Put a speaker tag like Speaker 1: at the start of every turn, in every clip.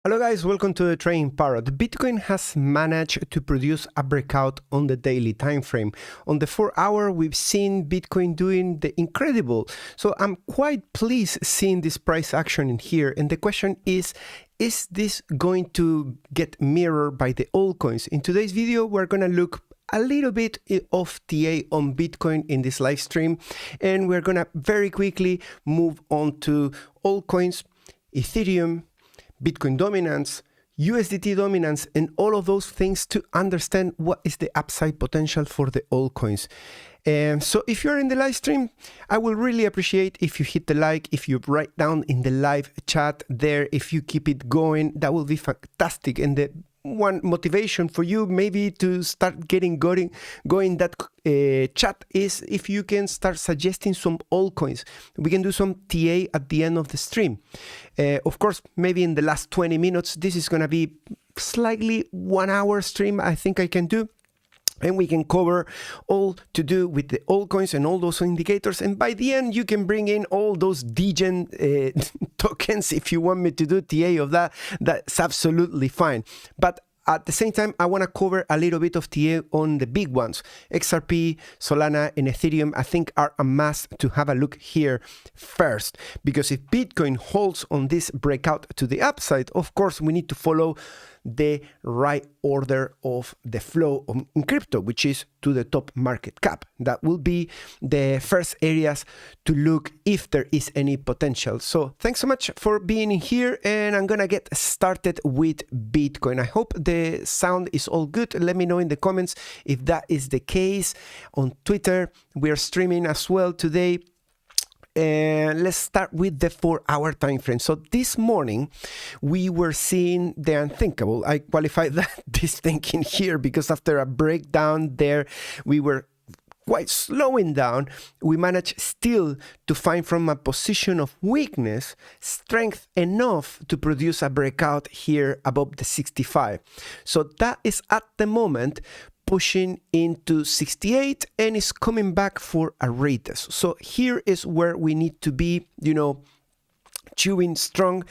Speaker 1: Hello guys, welcome to the Trading Parrot. Bitcoin has managed to produce a breakout on the daily time frame. On the 4-hour, we've seen Bitcoin doing the incredible. So I'm quite pleased seeing this price action in here. And the question is this going to get mirrored by the altcoins? In today's video, we're going to look a little bit of TA on Bitcoin in this live stream. And we're going to very quickly move on to altcoins, Ethereum, Bitcoin dominance, USDT dominance, and all of those things to understand what is the upside potential for the altcoins. So if you're in the live stream, I will really appreciate if you hit the like, if you write down in the live chat there, if you keep it going, that will be fantastic. And the one motivation for you maybe to start getting going that chat is if you can start suggesting some altcoins. We can do some TA at the end of the stream. Of course, maybe in the last 20 minutes, this is going to be slightly 1 hour stream I think I can do. And we can cover all to do with the altcoins and all those indicators. And by the end, you can bring in all those degen tokens if you want me to do TA of that. That's absolutely fine. But at the same time, I want to cover a little bit of TA on the big ones. XRP, Solana, and Ethereum, I think are a must to have a look here first. Because if Bitcoin holds on this breakout to the upside, of course, we need to follow the right order of the flow in crypto, which is to the top market cap. That will be the first areas to look if there is any potential. So thanks so much for being here, and I'm gonna get started with Bitcoin. I hope the sound is all good. Let me know in the comments if that is the case. On Twitter, we are streaming as well today. And let's start with the 4-hour time frame. So this morning, we were seeing the unthinkable. I qualified this thinking here because after a breakdown there, we were quite slowing down. We managed still to find from a position of weakness, strength enough to produce a breakout here above the 65. So that is at the moment pushing into 68 and is coming back for a retest. So here is where we need to be, chewing strong,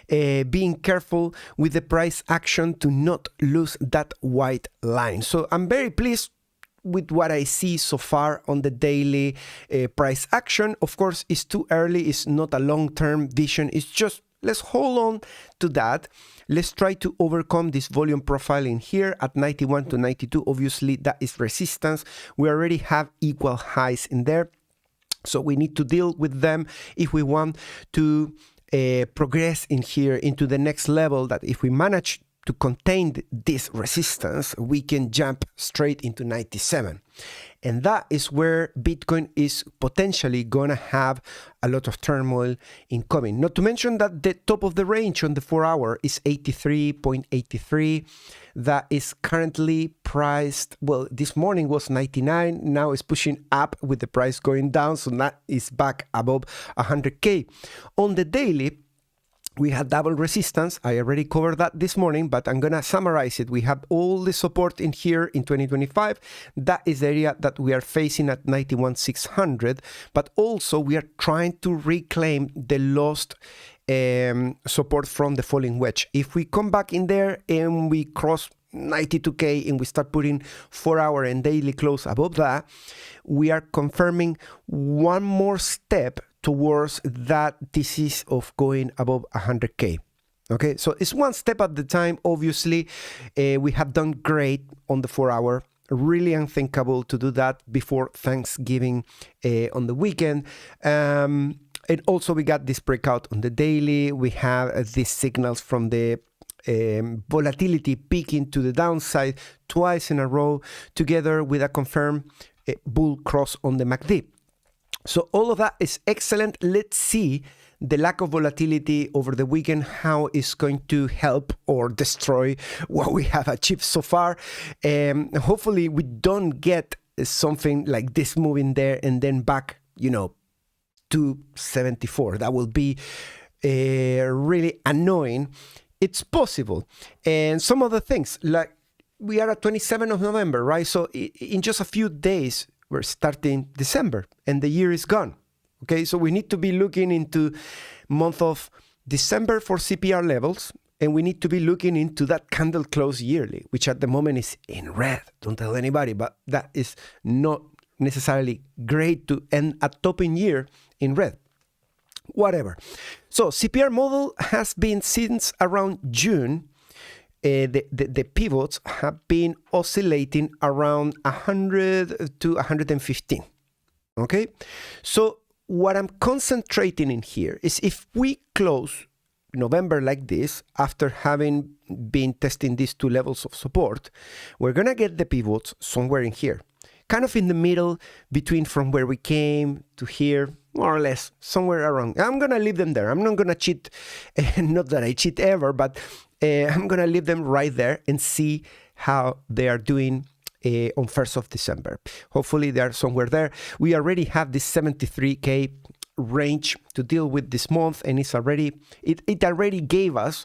Speaker 1: being careful with the price action to not lose that white line. So I'm very pleased with what I see so far on the daily price action. Of course, it's too early. It's not a long-term vision. It's just let's hold on to that. Let's try to overcome this volume profile in here at 91 to 92. Obviously, that is resistance. We already have equal highs in there. So we need to deal with them if we want to progress in here into the next level, that if we manage to contain this resistance, we can jump straight into 97. And that is where Bitcoin is potentially going to have a lot of turmoil incoming. Not to mention that the top of the range on the 4-hour is 83.83. That is currently priced, well, this morning was 99. Now it's pushing up with the price going down. So that is back above 100K. On the daily, we had double resistance. I already covered that this morning, but I'm going to summarize it. We have all the support in here in 2025. That is the area that we are facing at 91,600. But also we are trying to reclaim the lost support from the falling wedge. If we come back in there and we cross 92K and we start putting 4-hour and daily close above that, we are confirming one more step towards that thesis of going above 100K. Okay, so it's one step at the time. Obviously, we have done great on the 4-hour. Really unthinkable to do that before Thanksgiving on the weekend. And also we got this breakout on the daily. We have these signals from the volatility peaking to the downside twice in a row, together with a confirmed bull cross on the MACD. So all of that is excellent. Let's see the lack of volatility over the weekend, how it's going to help or destroy what we have achieved so far. Hopefully we don't get something like this moving there and then back, to 74. That will be really annoying. It's possible. And some other things, like we are at 27th of November, right? So in just a few days, we're starting December and the year is gone. Okay, so we need to be looking into month of December for CPR levels And we need to be looking into that candle close yearly, which at the moment is in red. Don't tell anybody, but that is not necessarily great to end a topping year in red. Whatever. So CPR model has been since around June. The pivots have been oscillating around 100 to 115. Okay? So what I'm concentrating in here is if we close November like this, after having been testing these two levels of support, we're gonna get the pivots somewhere in here, kind of in the middle between from where we came to here, more or less, somewhere around. I'm gonna leave them there. I'm not gonna cheat, not that I cheat ever, but I'm gonna leave them right there and see how they are doing on 1st of December. Hopefully they are somewhere there. We already have this 73K range to deal with this month, and it already gave us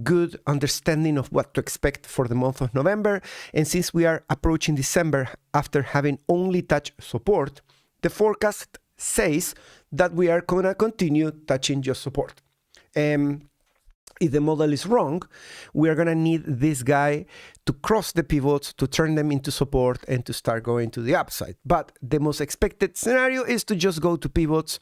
Speaker 1: good understanding of what to expect for the month of November. And since we are approaching December after having only touched support, the forecast says that we are gonna continue touching just support. If the model is wrong, we are gonna need this guy to cross the pivots, to turn them into support, and to start going to the upside. But the most expected scenario is to just go to pivots,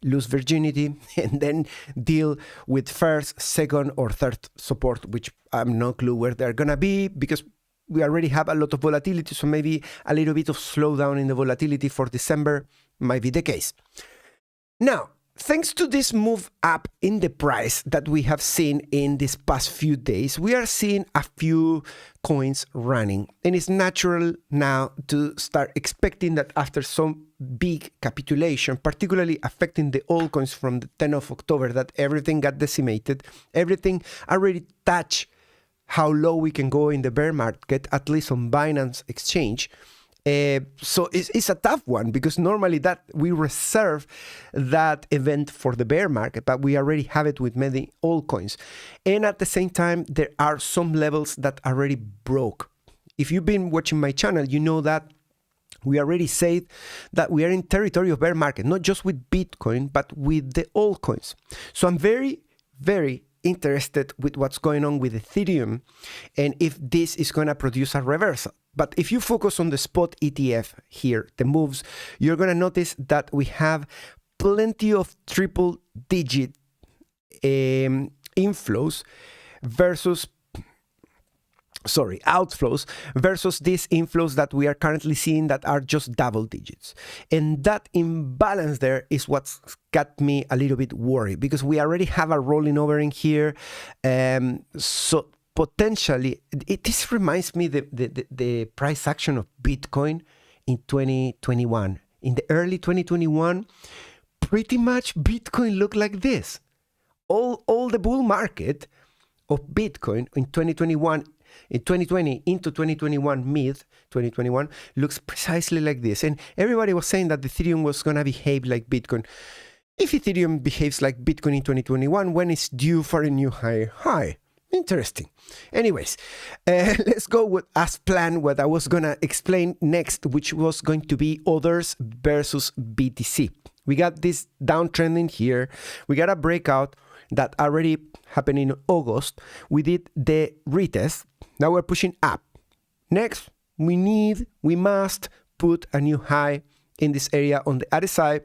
Speaker 1: lose virginity, and then deal with first, second, or third support, which I'm no clue where they're gonna be, because we already have a lot of volatility, so maybe a little bit of slowdown in the volatility for December might be the case. Now, thanks to this move up in the price that we have seen in these past few days, we are seeing a few coins running. And it's natural now to start expecting that after some big capitulation, particularly affecting the altcoins from the 10th of October, that everything got decimated, everything already touched how low we can go in the bear market, at least on Binance exchange. So it's a tough one, because normally that we reserve that event for the bear market, but we already have it with many altcoins. And at the same time, there are some levels that already broke. If you've been watching my channel, you know that we already said that we are in territory of bear market, not just with Bitcoin, but with the altcoins. So I'm very, very interested with what's going on with Ethereum and if this is going to produce a reversal. But if you focus on the spot ETF here, the moves, you're going to notice that we have plenty of triple digit outflows versus these inflows that we are currently seeing that are just double digits. And that imbalance there is what's got me a little bit worried, because we already have a rolling over in here. So potentially, this reminds me the price action of Bitcoin in 2021. In the early 2021, pretty much Bitcoin looked like this. All the bull market of Bitcoin in 2021, in 2020 into 2021, mid 2021, looks precisely like this. And everybody was saying that Ethereum was going to behave like Bitcoin. If Ethereum behaves like Bitcoin in 2021, when it's due for a new high? Interesting. Anyways, let's go with as planned what I was going to explain next, which was going to be others versus BTC. We got this downtrending here. We got a breakout that already happened in August. We did the retest. Now we're pushing up. Next, we must put a new high in this area on the other side.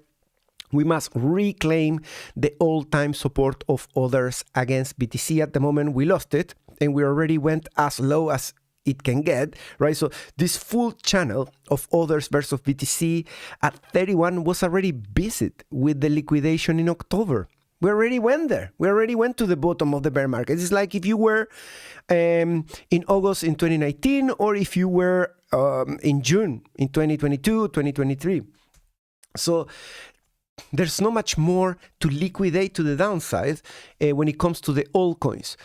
Speaker 1: We must reclaim the all-time support of others against BTC. At the moment, we lost it, and we already went as low as it can get, right? So this full channel of others versus BTC at 31 was already visited with the liquidation in October. We already went there. We already went to the bottom of the bear market. It's like if you were in August in 2019, or if you were in June in 2022, 2023. So there's not much more to liquidate to the downside when it comes to the altcoins.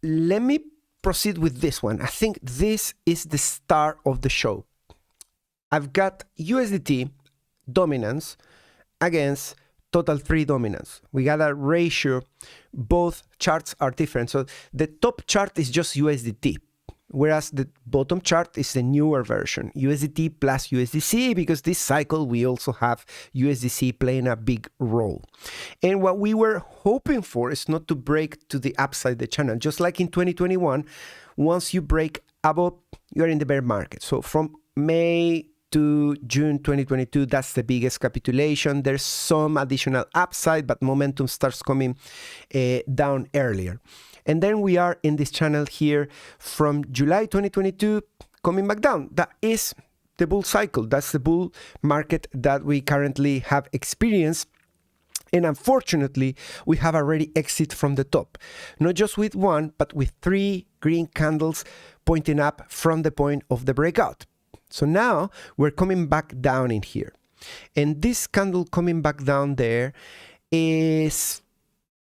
Speaker 1: Let me proceed with this one. I think this is the star of the show. I've got USDT dominance against total 3 dominance. We got a ratio. Both charts are different. So the top chart is just USDT. whereas the bottom chart is the newer version, USDT plus USDC, because this cycle we also have USDC playing a big role. And what we were hoping for is not to break to the upside the channel. Just like in 2021, once you break above, you're in the bear market. So from May to June 2022, that's the biggest capitulation. There's some additional upside, but momentum starts coming down earlier. And then we are in this channel here from July 2022 coming back down. That is the bull cycle. That's the bull market that we currently have experienced. And unfortunately, we have already exited from the top, not just with one, but with 3 green candles pointing up from the point of the breakout. So now we're coming back down in here. And this candle coming back down there is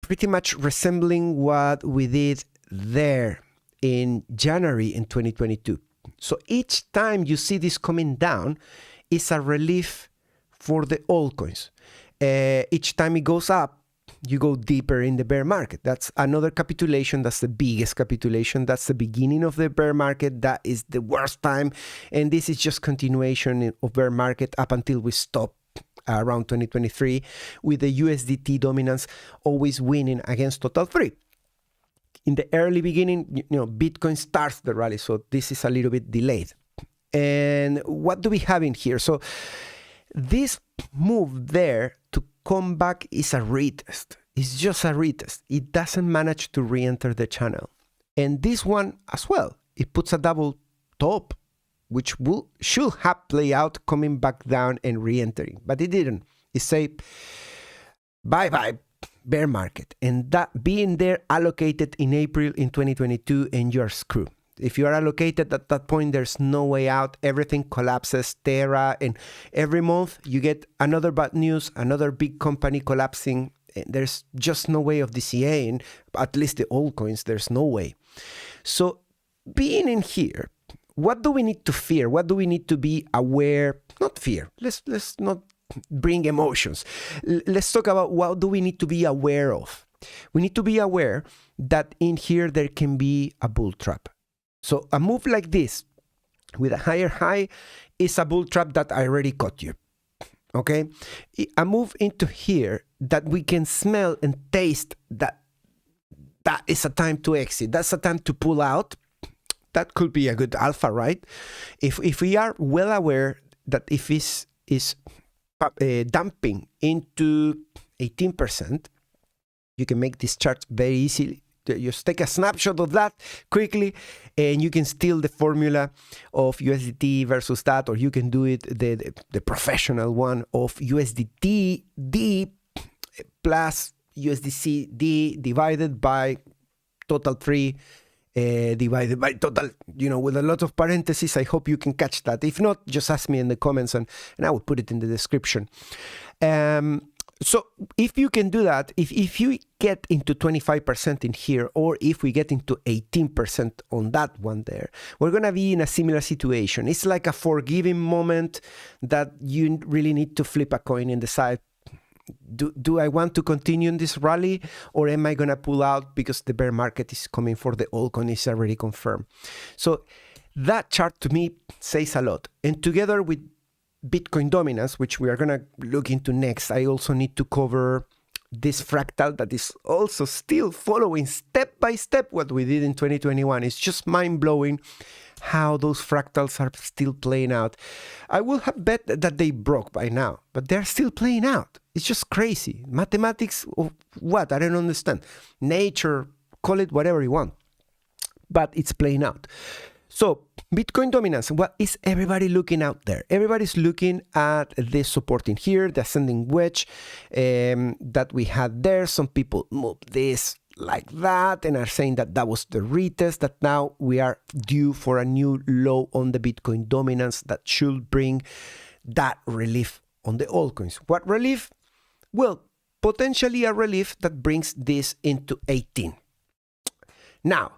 Speaker 1: pretty much resembling what we did there in January in 2022. So each time you see this coming down is a relief for the altcoins. Each time it goes up, you go deeper in the bear market. That's another capitulation. That's the biggest capitulation. That's the beginning of the bear market. That is the worst time. And this is just continuation of bear market up until we stop around 2023 with the USDT dominance always winning against total 3. In the early beginning, Bitcoin starts the rally. So this is a little bit delayed. And what do we have in here? So this move there to come back is a retest. It's just a retest. It doesn't manage to re-enter the channel. And this one as well, it puts a double top, which should have played out coming back down and re-entering, but it didn't. It said, bye-bye, bear market. And that being there allocated in April in 2022, and you're screwed. If you are allocated at that point, there's no way out. Everything collapses, Terra, and every month you get another bad news, another big company collapsing. There's just no way of DCAing, at least the altcoins, there's no way. So being in here, what do we need to fear? What do we need to be aware? Not fear. Let's not bring emotions. Let's talk about what do we need to be aware of. We need to be aware that in here there can be a bull trap. So a move like this with a higher high is a bull trap that I already caught you. Okay? A move into here that we can smell and taste that is a time to exit. That's a time to pull out. That could be a good alpha, right? If we are well aware that if this is dumping into 18%, you can make this chart very easily. Just take a snapshot of that quickly and you can steal the formula of USDT versus that, or you can do it the professional one of USDT D plus USDC D divided by total 3 divided by total, with a lot of parentheses. I hope you can catch that. If not, just ask me in the comments and I will put it in the description. So if you can do that, if you get into 25% in here, or if we get into 18% on that one there, we're going to be in a similar situation. It's like a forgiving moment that you really need to flip a coin and decide, do I want to continue in this rally, or am I going to pull out because the bear market is coming for the altcoin is already confirmed? So that chart to me says a lot. And together with Bitcoin dominance, which we are going to look into next, I also need to cover this fractal that is also still following step by step what we did in 2021. It's just mind-blowing how those fractals are still playing out. I would have bet that they broke by now, but they're still playing out. It's just crazy. Mathematics of what? I don't understand. Nature, call it whatever you want, but it's playing out. So Bitcoin dominance, what is everybody looking out there? Everybody's looking at this support in here, the ascending wedge that we had there. Some people move this like that and are saying that that was the retest, that now we are due for a new low on the Bitcoin dominance that should bring that relief on the altcoins. What relief? Well, potentially a relief that brings this into 18. Now,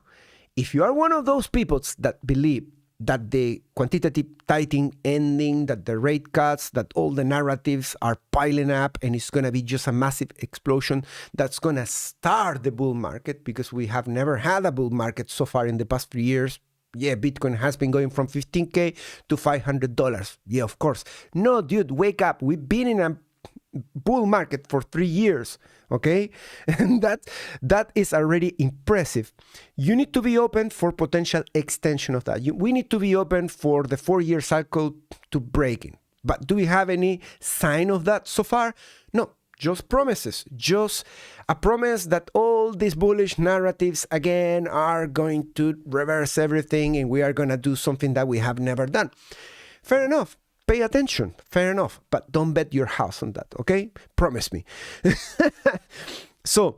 Speaker 1: if you are one of those people that believe that the quantitative tightening ending, that the rate cuts, that all the narratives are piling up and it's going to be just a massive explosion that's going to start the bull market, because we have never had a bull market so far in the past 3 years, Yeah, Bitcoin has been going from $15K to $500. Yeah, of course. No, dude, wake up. We've been in a bull market for 3 years, okay? And that is already impressive. You need to be open for potential extension of that. We need to be open for the 4-year cycle to breaking. But do we have any sign of that so far? No. Just promises, just a promise that all these bullish narratives again are going to reverse everything and we are going to do something that we have never done. Fair enough. Pay attention. Fair enough. But don't bet your house on that, okay? Promise me. So,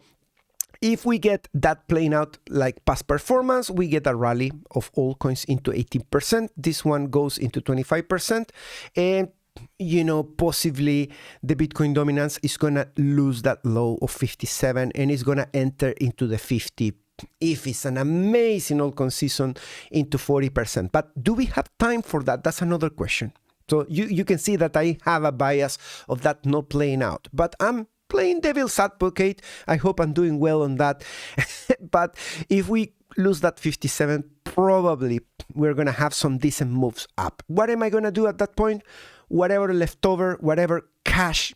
Speaker 1: if we get that playing out like past performance, we get a rally of altcoins into 18%. This one goes into 25%. And you know, possibly the Bitcoin dominance is going to lose that low of 57 and it's going to enter into the 50 if it's an amazing altcoin season into 40%. But do we have time for that? That's another question. So you can see that I have a bias of that not playing out. But I'm playing devil's advocate. I hope I'm doing well on that. But if we lose that 57, probably we're going to have some decent moves up. What am I going to do at that point? Whatever leftover, whatever cash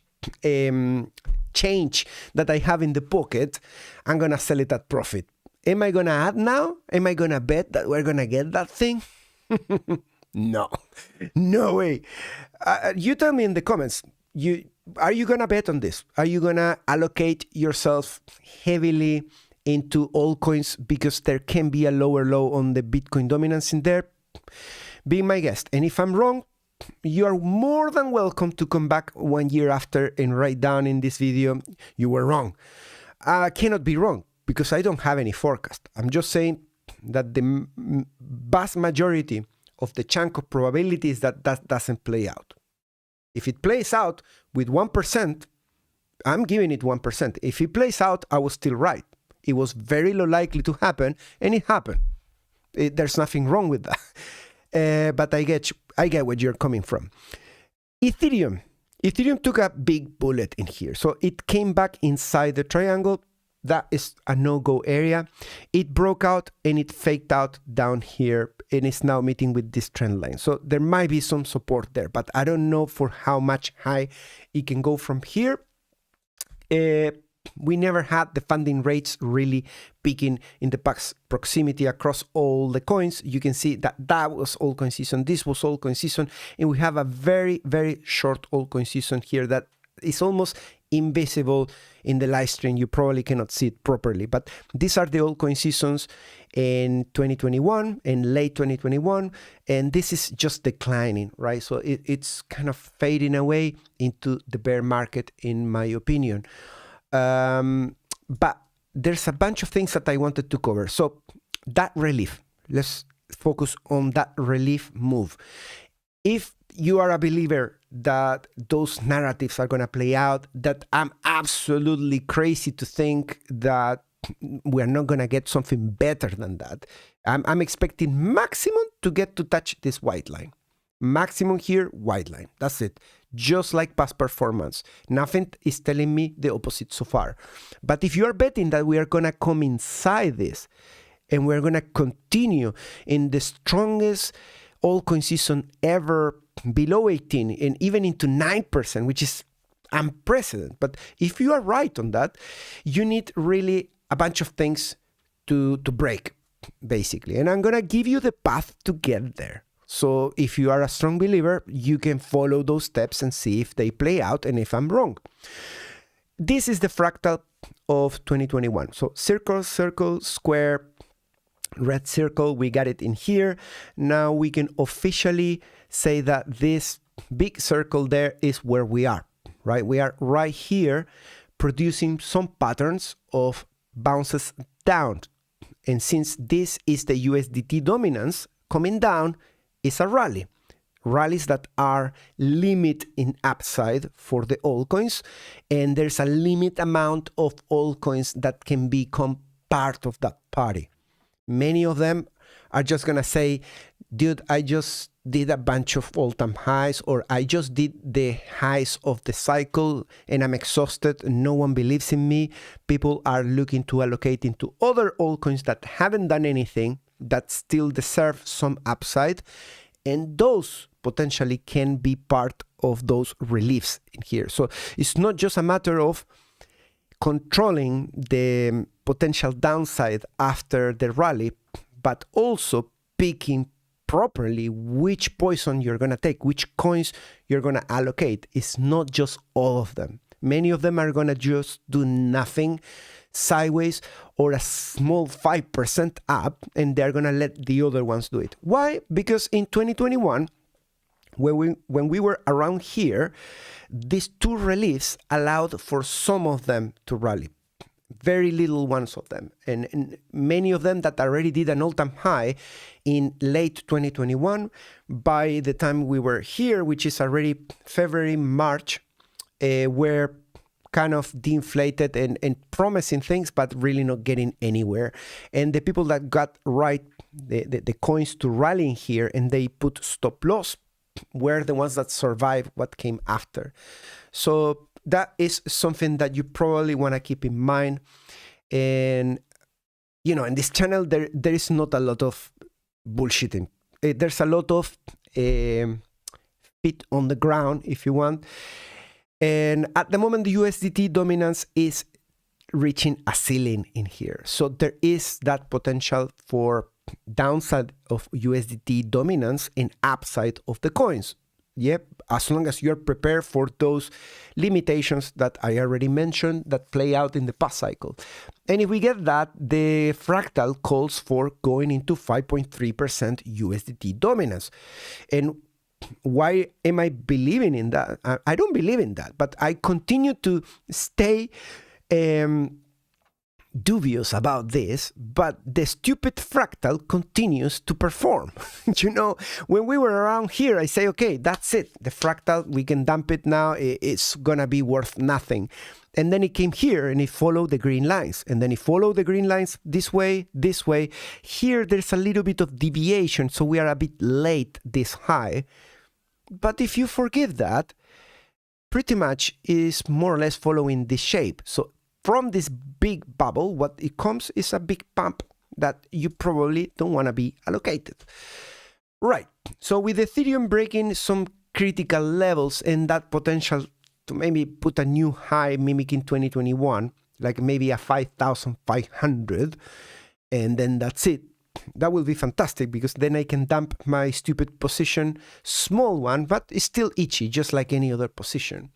Speaker 1: change that I have in the pocket, I'm going to sell it at profit. Am I going to add now? Am I going to bet that we're going to get that thing? No, no way. You tell me in the comments, are you going to bet on this? Are you going to allocate yourself heavily into altcoins because there can be a lower low on the Bitcoin dominance in there? Be my guest. And if I'm wrong, you are more than welcome to come back 1 year after and write down in this video, you were wrong. I cannot be wrong because I don't have any forecast. I'm just saying that the vast majority of the chunk of probability is that that doesn't play out. If it plays out with 1%, I'm giving it 1%. If it plays out, I was still right. It was very low likely to happen, and it happened. There's nothing wrong with that. But I get where you're coming from. Ethereum took a big bullet in here. So it came back inside the triangle. That is a no-go area. It broke out and it faked out down here and is now meeting with this trend line. So there might be some support there, but I don't know for how much high it can go from here. We never had the funding rates really peaking in the proximity across all the coins. You can see that that was altcoin season. This was altcoin season. And we have a very, very short altcoin season here that is almost invisible in the live stream. You probably cannot see it properly. But these are the altcoin seasons in 2021 and late 2021. And this is just declining, right? So it's kind of fading away into the bear market, in my opinion. But there's a bunch of things that I wanted to cover. So that relief, let's focus on that relief move. If you are a believer that those narratives are going to play out, that I'm absolutely crazy to think that we're not going to get something better than that. I'm expecting maximum to get to touch this white line. Maximum here, white line. That's it. Just like past performance. Nothing is telling me the opposite so far. But if you are betting that we are going to come inside this and we're going to continue in the strongest altcoin season ever below 18 and even into 9%, which is unprecedented. But if you are right on that, you need really a bunch of things to break, basically. And I'm going to give you the path to get there. So if you are a strong believer, you can follow those steps and see if they play out and if I'm wrong. This is the fractal of 2021. So circle, circle, square, red circle, we got it in here. Now we can officially say that this big circle there is where we are, right? We are right here producing some patterns of bounces down. And since this is the USDT dominance coming down, is a rally. Rallies that are limit in upside for the altcoins, and there's a limit amount of altcoins that can become part of that party. Many of them are just gonna say, dude, I just did a bunch of all-time highs, or I just did the highs of the cycle and I'm exhausted, no one believes in me. People are looking to allocate into other altcoins that haven't done anything, that still deserve some upside, and those potentially can be part of those reliefs in here. So it's not just a matter of controlling the potential downside after the rally, but also picking properly which poison you're going to take, which coins you're going to allocate. It's not just all of them. Many of them are going to just do nothing sideways or a small 5% up, and they're going to let the other ones do it. Why? Because in 2021, when we were around here, these two reliefs allowed for some of them to rally. Very little ones of them, and many of them that already did an all-time high in late 2021. By the time we were here, which is already February, March, were kind of deflated and promising things, but really not getting anywhere. And the people that got right the coins to rally in here and they put stop loss were the ones that survived what came after. So that is something that you probably want to keep in mind. And, you know, in this channel, there is not a lot of bullshitting. There's a lot of feet on the ground, if you want. And at the moment, the USDT dominance is reaching a ceiling in here. So there is that potential for downside of USDT dominance and upside of the coins. Yep, as long as you're prepared for those limitations that I already mentioned that play out in the past cycle. And if we get that, the fractal calls for going into 5.3% USDT dominance. And why am I believing in that? I don't believe in that, but I continue to stay dubious about this, but the stupid fractal continues to perform. You know, when we were around here, I say, okay, that's it. The fractal, we can dump it now. It's gonna be worth nothing. And then it came here and it followed the green lines. And then it followed the green lines this way, this way. Here, there's a little bit of deviation, so we are a bit late this high. But if you forgive that, pretty much is more or less following this shape. So from this big bubble, what it comes is a big pump that you probably don't want to be allocated. Right, so with Ethereum breaking some critical levels and that potential to maybe put a new high mimicking 2021, like maybe a 5,500, and then that's it. That will be fantastic because then I can dump my stupid position, small one, but it's still itchy, just like any other position.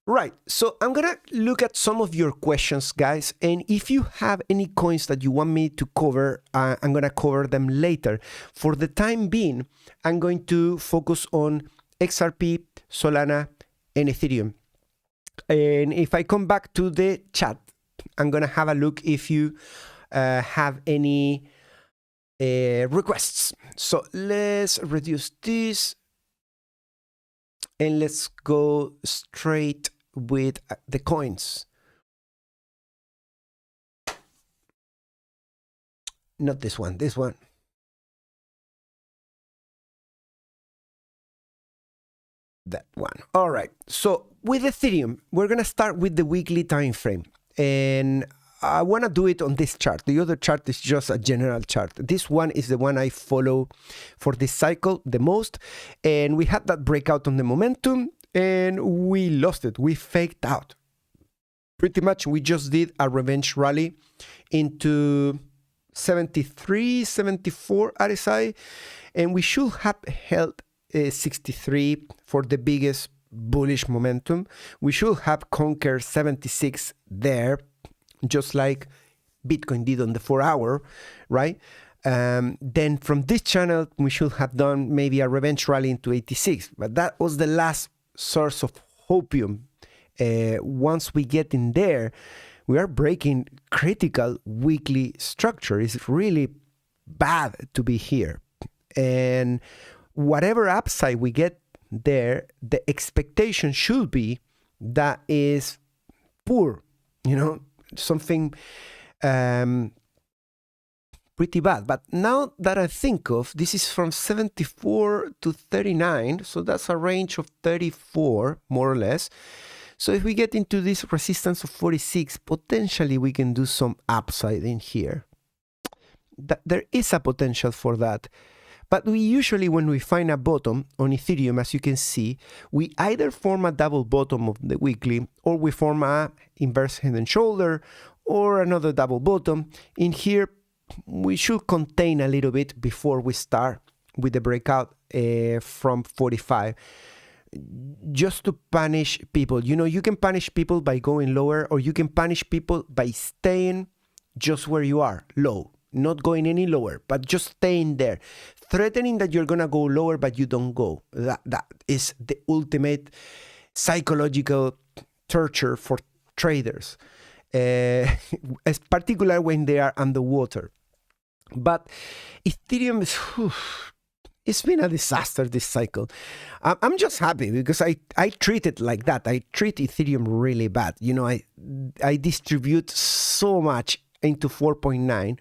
Speaker 1: Right, so I'm gonna look at some of your questions, guys, and if you have any coins that you want me to cover, I'm gonna cover them later. For the time being, I'm going to focus on XRP, Solana, and Ethereum. And if I come back to the chat, I'm gonna have a look if you have any requests. So let's reduce this and let's go straight with the coins. Not this one, this one. That one. All right. So with Ethereum, we're going to start with the weekly time frame. And I want to do it on this chart. The other chart is just a general chart. This one is the one I follow for this cycle the most. And we had that breakout on the momentum and we lost it. We faked out. Pretty much we just did a revenge rally into 73, 74 RSI. And we should have held 63 for the biggest bullish momentum. We should have conquered 76 there, just like Bitcoin did on the 4-hour, right? Then from this channel, we should have done maybe a revenge rally into 86, but that was the last source of hopium. Once we get in there, we are breaking critical weekly structure. It's really bad to be here. And whatever upside we get there, the expectation should be that is poor, you know, something pretty bad. But now that I think of, this is from 74 to 39, so that's a range of 34 more or less. So if we get into this resistance of 46, potentially we can do some upside in here. that there is a potential for that. But we usually, when we find a bottom on Ethereum, as you can see, we either form a double bottom of the weekly, or we form a inverse head and shoulder, or another double bottom. In here, we should contain a little bit before we start with the breakout from 45. Just to punish people. You know, you can punish people by going lower, or you can punish people by staying just where you are, low. Not going any lower, but just staying there. Threatening that you're going to go lower, but you don't go. That is the ultimate psychological torture for traders, as particular when they are underwater. But Ethereum is... It's been a disaster this cycle. I'm just happy because I treat it like that. I treat Ethereum really bad. You know, I distribute so much into 4.9.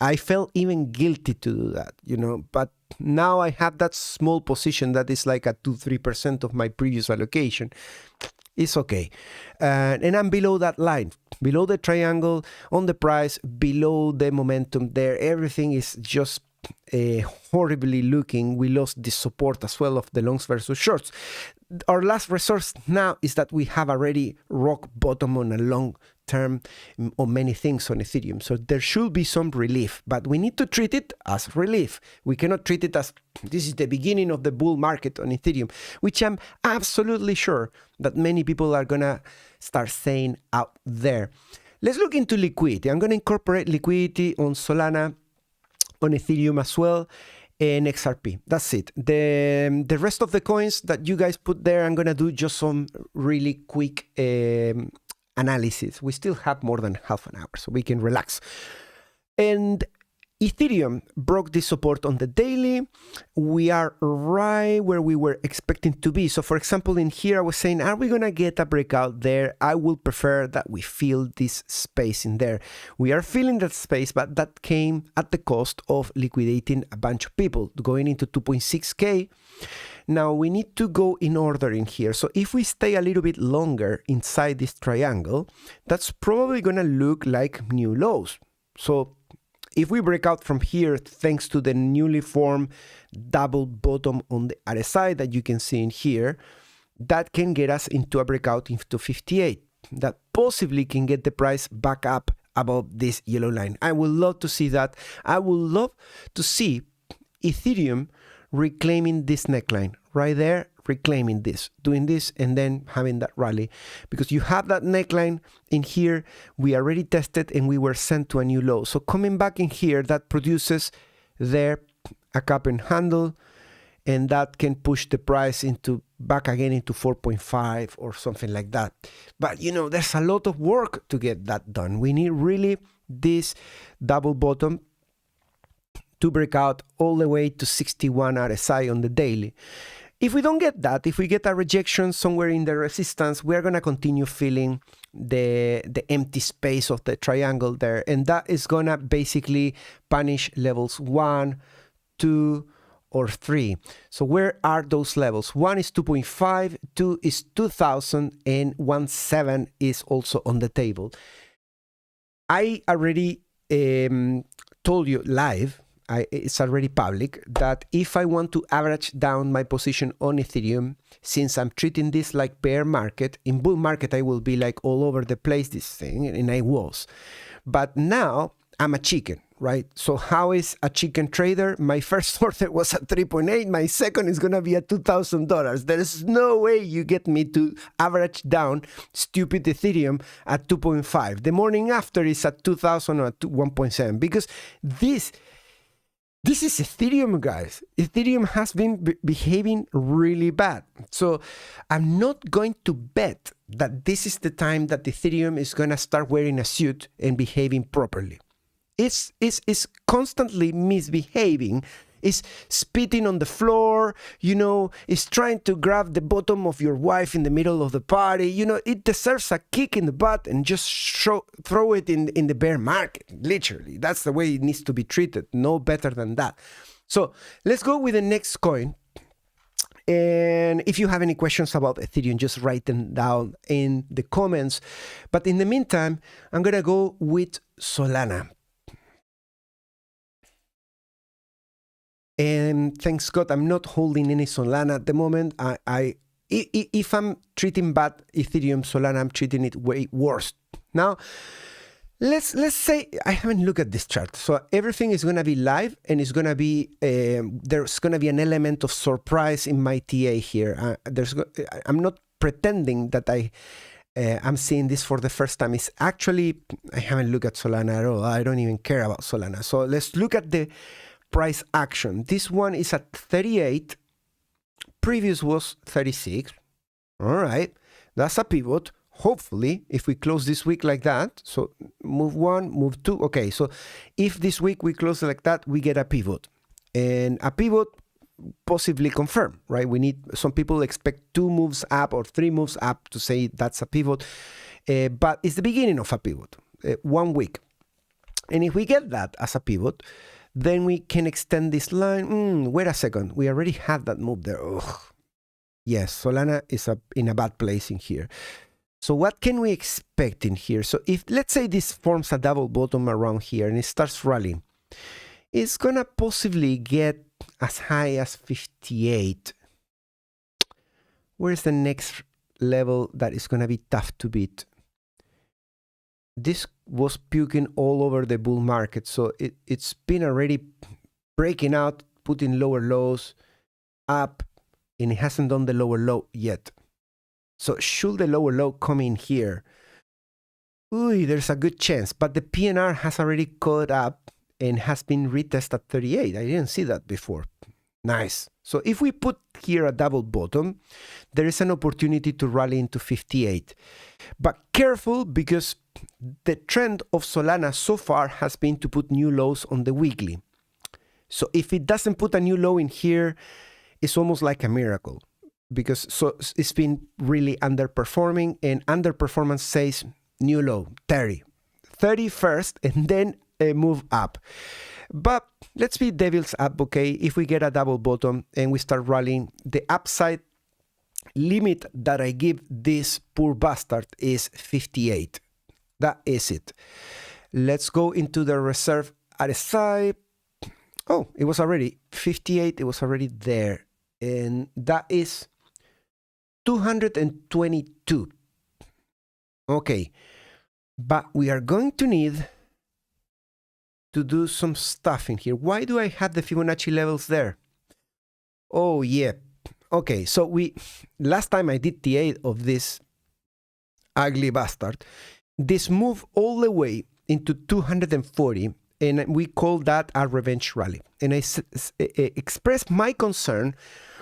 Speaker 1: I felt even guilty to do that, you know, but now I have that small position that is like a 2-3% of my previous allocation. It's okay. And I'm below that line, below the triangle on the price, below the momentum there. Everything is just horribly looking. We lost the support as well of the longs versus shorts. Our last resource now is that we have already rock bottom on a long term on many things on Ethereum. So there should be some relief, but we need to treat it as relief. We cannot treat it as this is the beginning of the bull market on Ethereum, which I'm absolutely sure that many people are gonna start saying out there. Let's look into liquidity. I'm gonna incorporate liquidity on Solana, on Ethereum as well, and XRP. That's it. The rest of the coins that you guys put there, I'm gonna do just some really quick analysis. We still have more than half an hour, so we can relax. And Ethereum broke this support on the daily. We are right where we were expecting to be. So for example, in here, I was saying, are we going to get a breakout there? I would prefer that we fill this space in there. We are filling that space, but that came at the cost of liquidating a bunch of people, going into 2.6K. Now we need to go in order in here. So if we stay a little bit longer inside this triangle, that's probably going to look like new lows. So if we break out from here, thanks to the newly formed double bottom on the other side that you can see in here, that can get us into a breakout into 58. That possibly can get the price back up above this yellow line. I would love to see that. I would love to see Ethereum reclaiming this neckline right there, reclaiming this, doing this, and then having that rally, because you have that neckline in here. We already tested and we were sent to a new low. So coming back in here, that produces there a cup and handle, and that can push the price into back again into 4.5 or something like that. But you know, there's a lot of work to get that done. We need really this double bottom to break out all the way to 61 RSI on the daily. If we don't get that, if we get a rejection somewhere in the resistance, we're going to continue filling the empty space of the triangle there. And that is going to basically punish levels 1, 2, or 3. So where are those levels? 1 is 2.5, 2 is 2000, and 1.7 is also on the table. I already told you live, it's already public, that if I want to average down my position on Ethereum, since I'm treating this like bear market, in bull market I will be like all over the place this thing, and I was. But now I'm a chicken, right? So how is a chicken trader? My first order was at 3.8, my second is gonna be at $2,000. There's no way you get me to average down stupid Ethereum at 2.5. The morning after is at 2,000 or at 1.7, because this is Ethereum, guys. Ethereum has been behaving really bad. So I'm not going to bet that this is the time that Ethereum is going to start wearing a suit and behaving properly. It's constantly misbehaving. It's spitting on the floor, you know, it's trying to grab the bottom of your wife in the middle of the party. You know, it deserves a kick in the butt and just throw it in the bear market, literally. That's the way it needs to be treated, no better than that. So let's go with the next coin. And if you have any questions about Ethereum, just write them down in the comments. But in the meantime, I'm going to go with Solana. And thanks God, I'm not holding any Solana at the moment. If I'm treating bad Ethereum, Solana, I'm treating it way worse. Now, let's say I haven't looked at this chart. So everything is going to be live, and it's going to be there's going to be an element of surprise in my TA here. I'm not pretending that I'm seeing this for the first time. It's actually, I haven't looked at Solana at all. I don't even care about Solana. So let's look at the price action. This one is at 38. Previous was 36. All right, that's a pivot. Hopefully, if we close this week like that, so move one, move two. Okay, so if this week we close like that, we get a pivot. And a pivot possibly confirmed, right? We need, some people expect 2 moves up or 3 moves up to say that's a pivot. But it's the beginning of a pivot, 1 week. And if we get that as a pivot, then we can extend this line. Wait a second, we already had that move there. Ugh. Yes, Solana is in a bad place in here. So what can we expect in here? So if, let's say this forms a double bottom around here and it starts rallying, it's gonna possibly get as high as 58. Where's the next level that is gonna be tough to beat? This was puking all over the bull market, so it's been already breaking out, putting lower lows up, and it hasn't done the lower low yet. So should the lower low come in here, there's a good chance, but the PNR has already caught up and has been retested at 38. I didn't see that before. Nice. So if we put here a double bottom, there is an opportunity to rally into 58. But careful, because the trend of Solana so far has been to put new lows on the weekly. So if it doesn't put a new low in here, it's almost like a miracle, because so it's been really underperforming, and underperformance says new low, 30 first, and then a move up. But let's be devil's advocate. If we get a double bottom and we start rallying, the upside limit that I give this poor bastard is 58. That is it. Let's go into the reserve RSI. Oh, it was already 58. It was already there. And that is 222. Okay. But we are going to need to do some stuff in here. Why do I have the Fibonacci levels there? Oh, yeah. Okay, so last time I did TA of this ugly bastard, this moved all the way into 240, and we call that a revenge rally. And I expressed my concern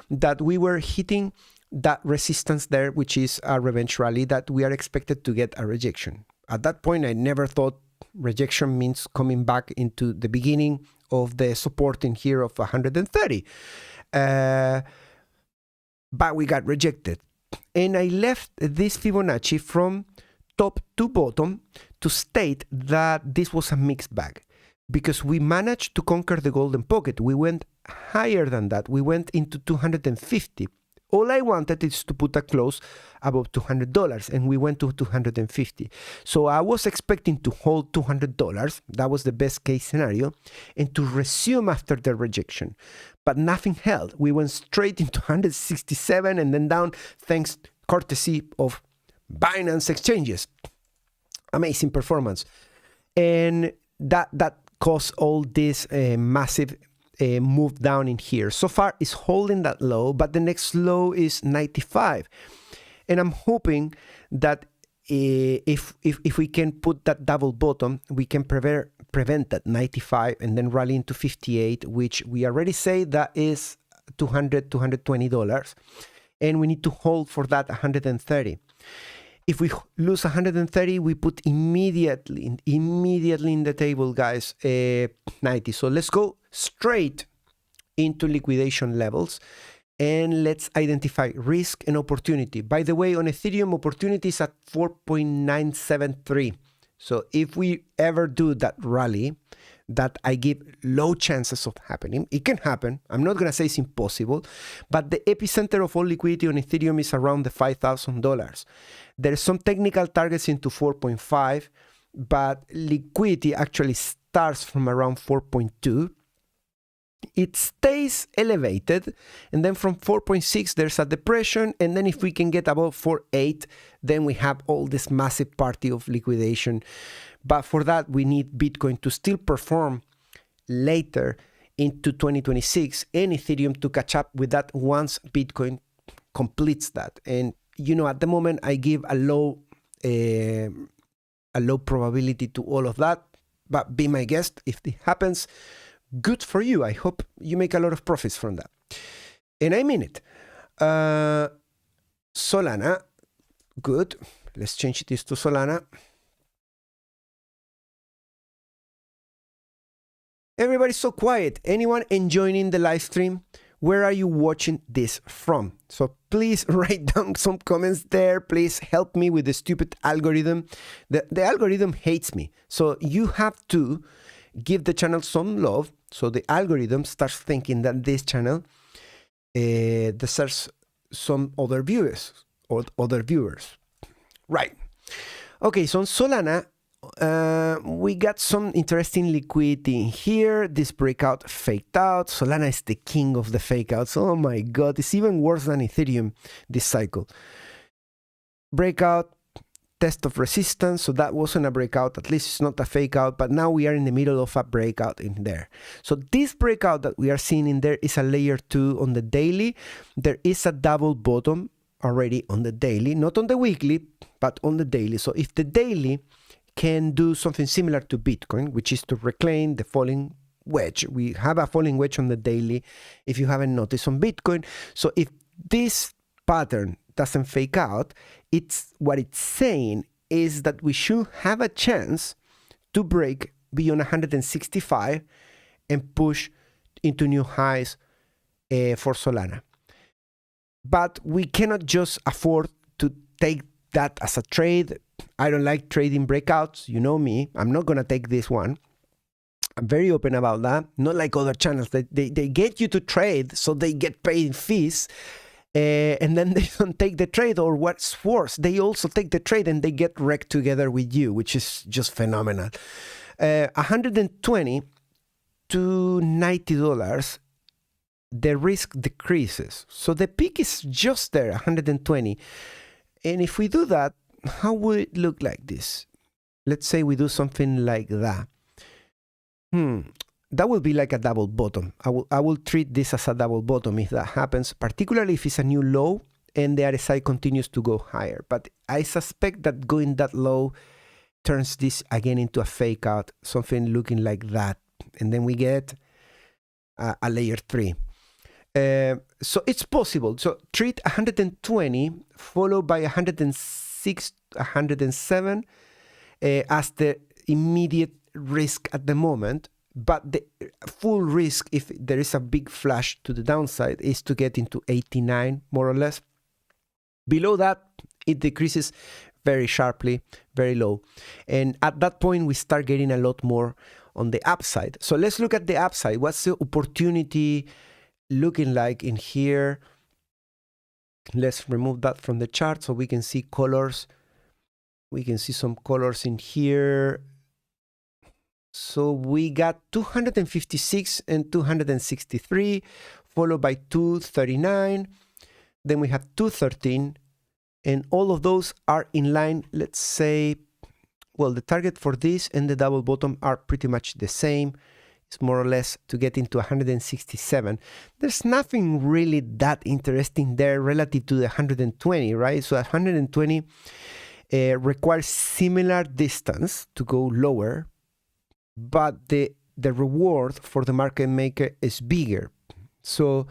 Speaker 1: that we were hitting that resistance there, which is a revenge rally, that we are expected to get a rejection. At that point, I never thought rejection means coming back into the beginning of the support in here of 130. But we got rejected. And I left this Fibonacci from top to bottom to state that this was a mixed bag, because we managed to conquer the golden pocket. We went higher than that. We went into 250. All I wanted is to put a close above $200, and we went to 250. So I was expecting to hold $200. That was the best case scenario, and to resume after the rejection. But nothing held. We went straight into 167 and then down, thanks courtesy of Binance exchanges. Amazing performance. And that caused all this massive move down in here. So far it's holding that low, but the next low is 95. And I'm hoping that if we can put that double bottom, we can prevent that 95 and then rally into 58, which we already say that is $220. And we need to hold for that 130. If we lose 130, we put immediately in the table, guys, 90. So let's go straight into liquidation levels, and let's identify risk and opportunity. By the way, on Ethereum, opportunity is at 4.973. So if we ever do that rally that I give low chances of happening, it can happen. I'm not going to say it's impossible, but the epicenter of all liquidity on Ethereum is around the $5,000. There's some technical targets into 4.5, but liquidity actually starts from around 4.2. it stays elevated, and then from 4.6 there's a depression, and then if we can get above 4.8, then we have all this massive party of liquidation. But for that we need Bitcoin to still perform later into 2026 and Ethereum to catch up with that once Bitcoin completes that. And you know, at the moment I give a low probability to all of that, but be my guest if it happens. Good for you. I hope you make a lot of profits from that. And I mean it. Solana, good. Let's change this to Solana. Everybody's so quiet. Anyone enjoying the live stream? Where are you watching this from? So please write down some comments there. Please help me with the stupid algorithm. The algorithm hates me. So you have to give the channel some love, so the algorithm starts thinking that this channel deserves some other viewers or other viewers. Right. Okay, so on Solana, we got some interesting liquidity in here. This breakout faked out. Solana is the king of the fake outs. Oh my god, it's even worse than Ethereum this cycle. Breakout, test of resistance, so that wasn't a breakout, at least it's not a fake out, but now we are in the middle of a breakout in there. So this breakout that we are seeing in there is a layer 2 on the daily. There is a double bottom already on the daily, not on the weekly, but on the daily. So if the daily can do something similar to Bitcoin, which is to reclaim the falling wedge, we have a falling wedge on the daily, if you haven't noticed on Bitcoin. So if this pattern doesn't fake out, it's what it's saying is that we should have a chance to break beyond 165 and push into new highs for Solana. But we cannot just afford to take that as a trade. I don't like trading breakouts. You know me. I'm not going to take this one. I'm very open about that. Not like other channels. They get you to trade, so they get paid in fees. And then they don't take the trade, or what's worse, they also take the trade and they get wrecked together with you, which is just phenomenal. 120 to $90, the risk decreases. So the peak is just there, 120. And if we do that, how would it look like this? Let's say we do something like that. That will be like a double bottom. I will treat this as a double bottom if that happens, particularly if it's a new low and the RSI continues to go higher. But I suspect that going that low turns this again into a fake out, something looking like that. And then we get a layer 3. So it's possible. So treat 120 followed by 106, 107 as the immediate risk at the moment. But the full risk, if there is a big flash to the downside, is to get into 89, more or less. Below that, it decreases very sharply, very low. And at that point, we start getting a lot more on the upside. So let's look at the upside. What's the opportunity looking like in here? Let's remove that from the chart so we can see colors. We can see some colors in here. So we got 256 and 263, followed by 239. Then we have 213, and all of those are in line. Let's say, well, the target for this and the double bottom are pretty much the same. It's more or less to get into 167. There's nothing really that interesting there relative to the 120, right? So 120 requires similar distance to go lower, but the reward for the market maker is bigger. So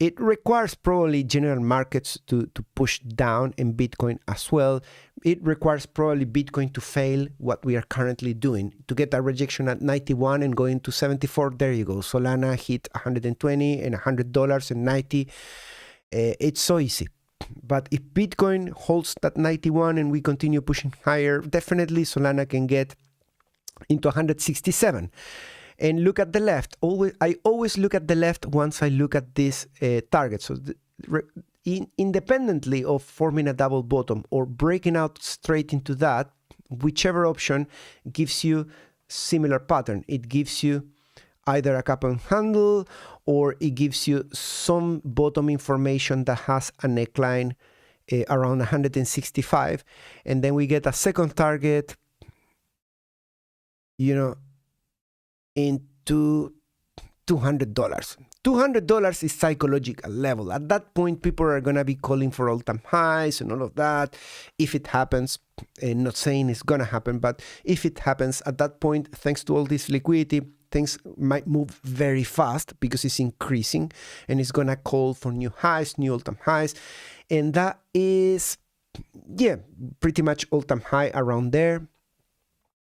Speaker 1: it requires probably general markets to push down, and Bitcoin as well. It requires probably Bitcoin to fail what we are currently doing, to get a rejection at 91 and going to 74. There you go. Solana hit 120 and $100 and 90. It's so easy. But if Bitcoin holds that 91 and we continue pushing higher, definitely Solana can get into 167. And look at the left. I always look at the left once I look at this target. So independently of forming a double bottom or breaking out straight into that, whichever option gives you similar pattern. It gives you either a cup and handle, or it gives you some bottom information that has a neckline around 165, and then we get a second target, you know, into $200. $200 is psychological level. At that point, people are going to be calling for all-time highs and all of that. If it happens, and not saying it's going to happen, but if it happens at that point, thanks to all this liquidity, things might move very fast because it's increasing and it's going to call for new highs, new all-time highs. And that is, yeah, pretty much all-time high around there.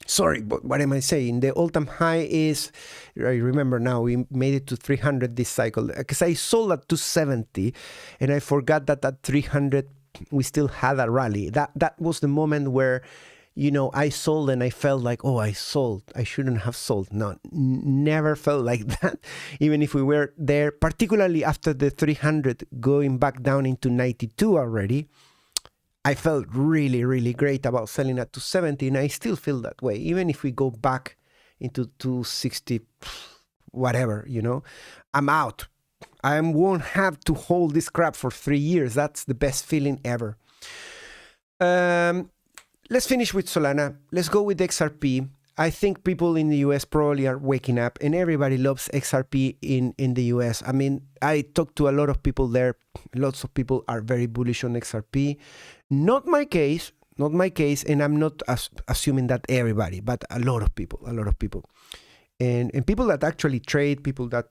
Speaker 1: Sorry, but what am I saying? The all-time high is, I remember now, we made it to 300 this cycle, because I sold at 270 and I forgot that at 300 we still had a rally. That was the moment where, you know, I sold and I felt like, oh, I sold. I shouldn't have sold. No, never felt like that. Even if we were there, particularly after the 300 going back down into 92 already, I felt really, really great about selling at 270, and I still feel that way. Even if we go back into 260, whatever, you know, I'm out. I won't have to hold this crap for 3 years. That's the best feeling ever. Let's finish with Solana. Let's go with XRP. I think people in the US probably are waking up, and everybody loves XRP in the US. I mean, I talked to a lot of people there. Lots of people are very bullish on XRP. Not my case, and I'm not assuming that everybody, but a lot of people. And people that actually trade, people that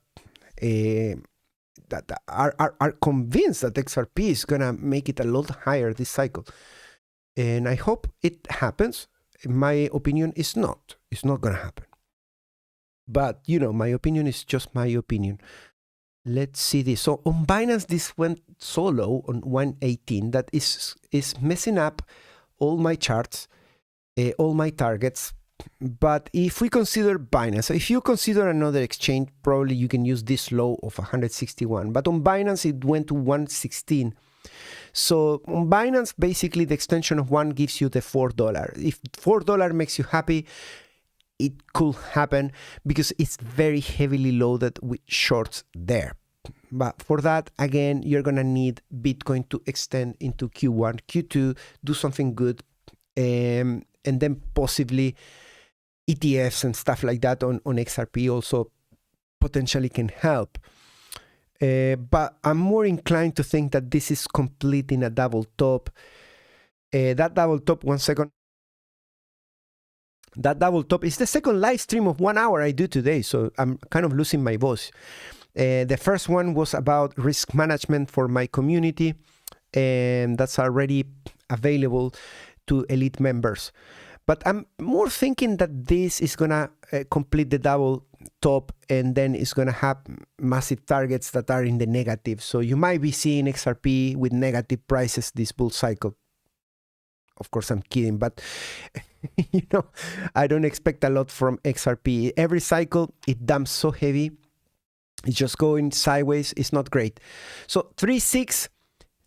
Speaker 1: that are convinced that XRP is gonna make it a lot higher this cycle. And I hope it happens. In my opinion, it's not gonna happen. But you know, my opinion is just my opinion. Let's see this. So on Binance, this went so low on 118 that is messing up all my charts, all my targets. But if we consider Binance, if you consider another exchange, probably you can use this low of 161. But on Binance, it went to 116. So on Binance, basically the extension of 1 gives you the $4. If $4 makes you happy, it could happen because it's very heavily loaded with shorts there. But for that, again, you're going to need Bitcoin to extend into Q1, Q2, do something good, and then possibly ETFs and stuff like that on XRP also potentially can help. But I'm more inclined to think that this is completing a double top. That double top, 1 second. That double top is the second live stream of 1 hour I do today, so I'm kind of losing my voice. The first one was about risk management for my community, and that's already available to elite members. But I'm more thinking that this is going to complete the double top, and then it's going to have massive targets that are in the negative. So you might be seeing XRP with negative prices this bull cycle. Of course, I'm kidding, but you know, I don't expect a lot from XRP. Every cycle, it dumps so heavy. It's just going sideways. It's not great. So 3.6,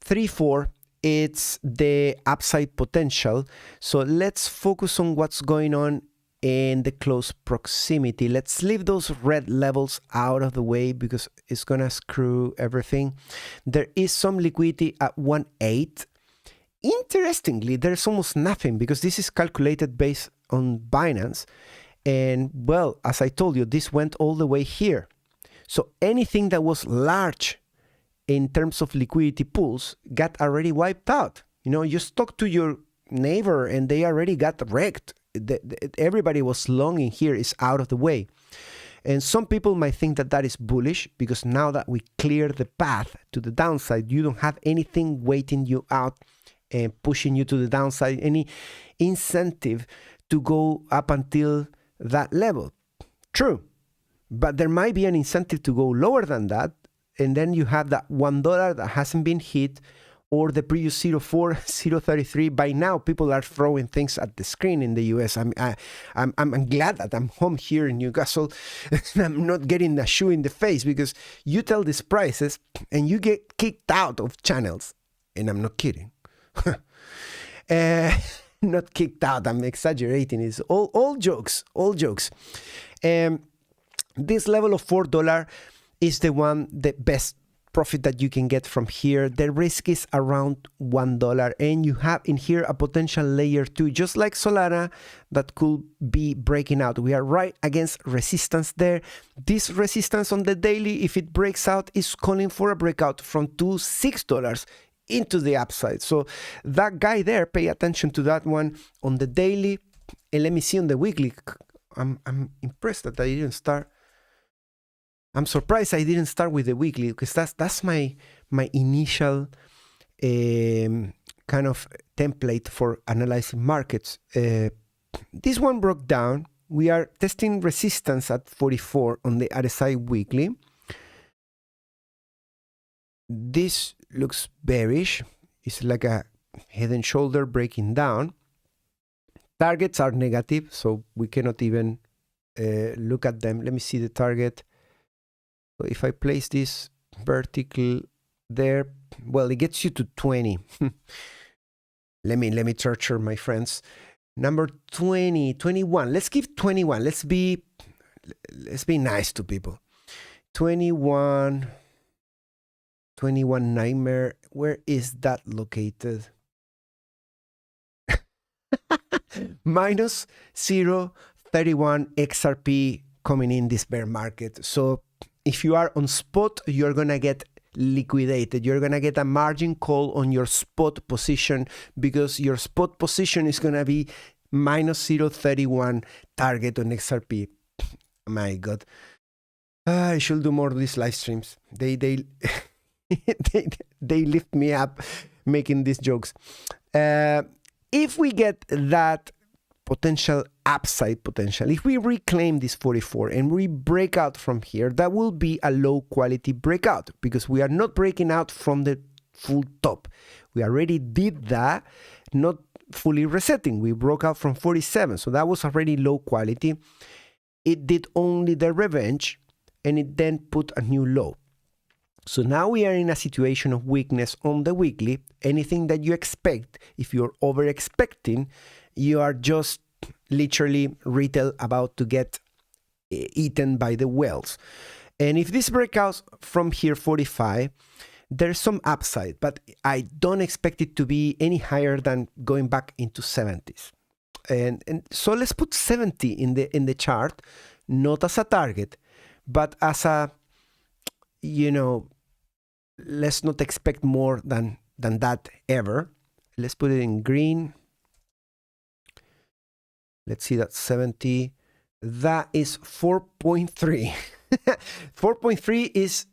Speaker 1: 3.4, it's the upside potential. So let's focus on what's going on in the close proximity. Let's leave those red levels out of the way because it's going to screw everything. There is some liquidity at 1.8. Interestingly, there's almost nothing because this is calculated based on Binance. And well, as I told you, this went all the way here. So anything that was large in terms of liquidity pools got already wiped out. You know, you talk to your neighbor and they already got wrecked. Everybody was long in here is out of the way. And some people might think that that is bullish because now that we clear the path to the downside, you don't have anything waiting you out and pushing you to the downside, any incentive to go up until that level. True. But there might be an incentive to go lower than that. And then you have that $1 that hasn't been hit, or the previous 0.4, 0.33. By now, people are throwing things at the screen in the US. I'm glad that I'm home here in Newcastle and I'm not getting a shoe in the face because you tell these prices and you get kicked out of channels. And I'm not kidding. Not kicked out. I'm exaggerating. It's all jokes. This level of $4 is the best profit that you can get from here. The risk is around $1, and you have in here a potential layer 2, just like Solana, that could be breaking out. We are right against resistance there. This resistance on the daily, if it breaks out, is calling for a breakout from $6 into the upside. So that guy there, pay attention to that one on the daily. And let me see on the weekly. I'm impressed that I didn't start. I'm surprised I didn't start with the weekly, because that's my initial kind of template for analyzing markets. This one broke down. We are testing resistance at 44 on the RSI weekly. This looks bearish. It's like a head and shoulder breaking down. Targets are negative, so we cannot even look at them. Let me see the target. So if I place this vertical there, well, it gets you to 20. let me torture my friends. Number 20, 21. Let's give 21. Let's be nice to people. 21 nightmare. Where is that located? Minus 0.31 XRP coming in this bear market. So if you are on spot, you're going to get liquidated. You're going to get a margin call on your spot position, because your spot position is going to be minus 0.31 target on XRP. My God. I should do more of these live streams. They lift me up making these jokes. If we get that potential upside potential, if we reclaim this 44 and we break out from here, that will be a low quality breakout, because we are not breaking out from the full top. We already did that, not fully resetting. We broke out from 47, so that was already low quality. It did only the revenge, and it then put a new low. So now we are in a situation of weakness on the weekly. Anything that you expect, if you're over expecting, you are just literally retail about to get eaten by the whales. And if this breaks from here 45, there's some upside, but I don't expect it to be any higher than going back into 70s. And so let's put 70 in the chart, not as a target, but as a, you know, let's not expect more than that ever. Let's put it in green. Let's see that 70. That is 4.3. 4.3 is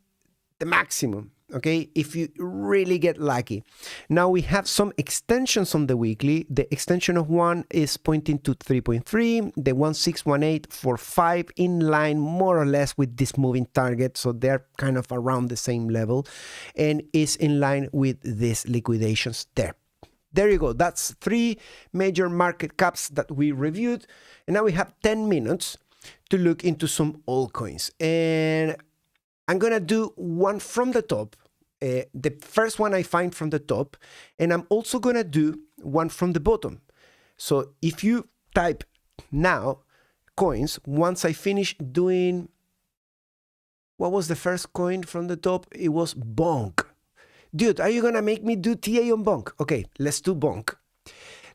Speaker 1: the maximum, okay, if you really get lucky. Now we have some extensions on the weekly. The extension of one is pointing to 3.3, the 161845 in line more or less with this moving target, so they're kind of around the same level, and is in line with these liquidations there. There you go. That's 3 major market caps that we reviewed, and now we have 10 minutes to look into some altcoins, and I'm gonna do one from the top, the first one I find from the top, and I'm also gonna do one from the bottom. So if you type now coins, once I finish doing, what was the first coin from the top? It was Bonk. Dude, are you gonna make me do TA on Bonk? Okay, let's do Bonk.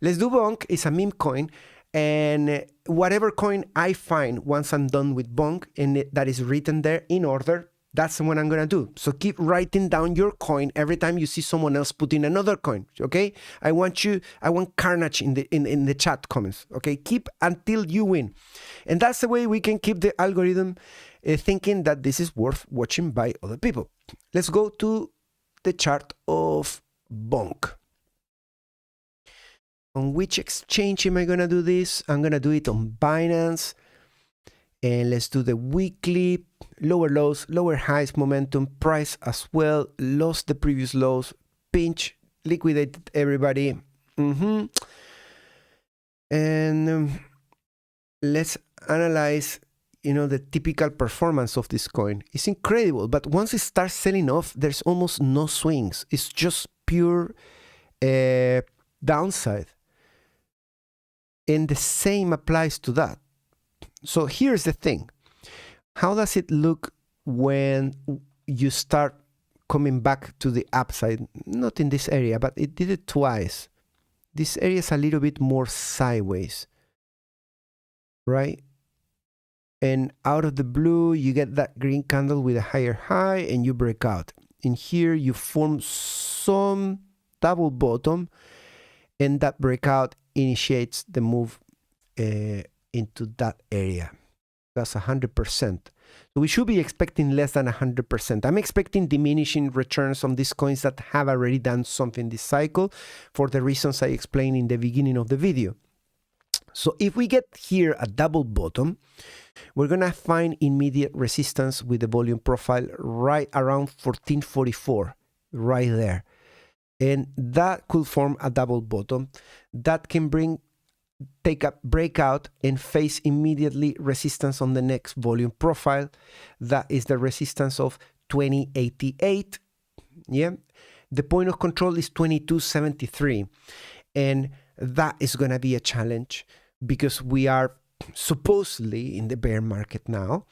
Speaker 1: Let's do Bonk. It's a meme coin, and whatever coin I find once I'm done with Bonk and that is written there in order, that's what I'm gonna do. So keep writing down your coin every time you see someone else put in another coin. Okay, I want carnage in the chat comments. Okay, keep until you win, and that's the way we can keep the algorithm thinking that this is worth watching by other people. Let's go to the chart of Bonk. On which exchange am I gonna do this? I'm gonna do it on Binance. And let's do the weekly. Lower lows, lower highs, momentum, price as well. Lost the previous lows, pinch, liquidated everybody. And let's analyze, you know, the typical performance of this coin. It's incredible, but once it starts selling off, there's almost no swings. It's just pure downside. And the same applies to that. So here's the thing. how does it look when you start coming back to the upside? Not in this area, but it did it twice. This area is a little bit more sideways, right? And out of the blue, you get that green candle with a higher high and you break out. In here, you form some double bottom, and that breakout initiates the move into that area. That's 100%. So we should be expecting less than 100%. I'm expecting diminishing returns on these coins that have already done something this cycle for the reasons I explained in the beginning of the video. So if we get here a double bottom, we're going to find immediate resistance with the volume profile right around 1444, right there. And that could form a double bottom that can take a breakout and face immediately resistance on the next volume profile. That is the resistance of 2088. Yeah, the point of control is 2273, and that is going to be a challenge because we are supposedly in the bear market now.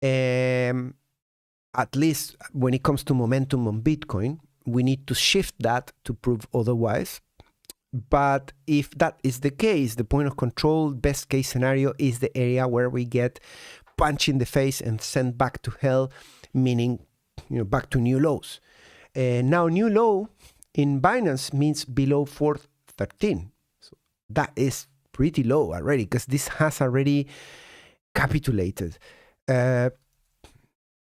Speaker 1: At least when it comes to momentum on Bitcoin, we need to shift that to prove otherwise. But if that is the case, the point of control, best case scenario, is the area where we get punched in the face and sent back to hell, meaning, back to new lows. Now, new low in Binance means below 413. So that is pretty low already, because this has already capitulated. Yeah,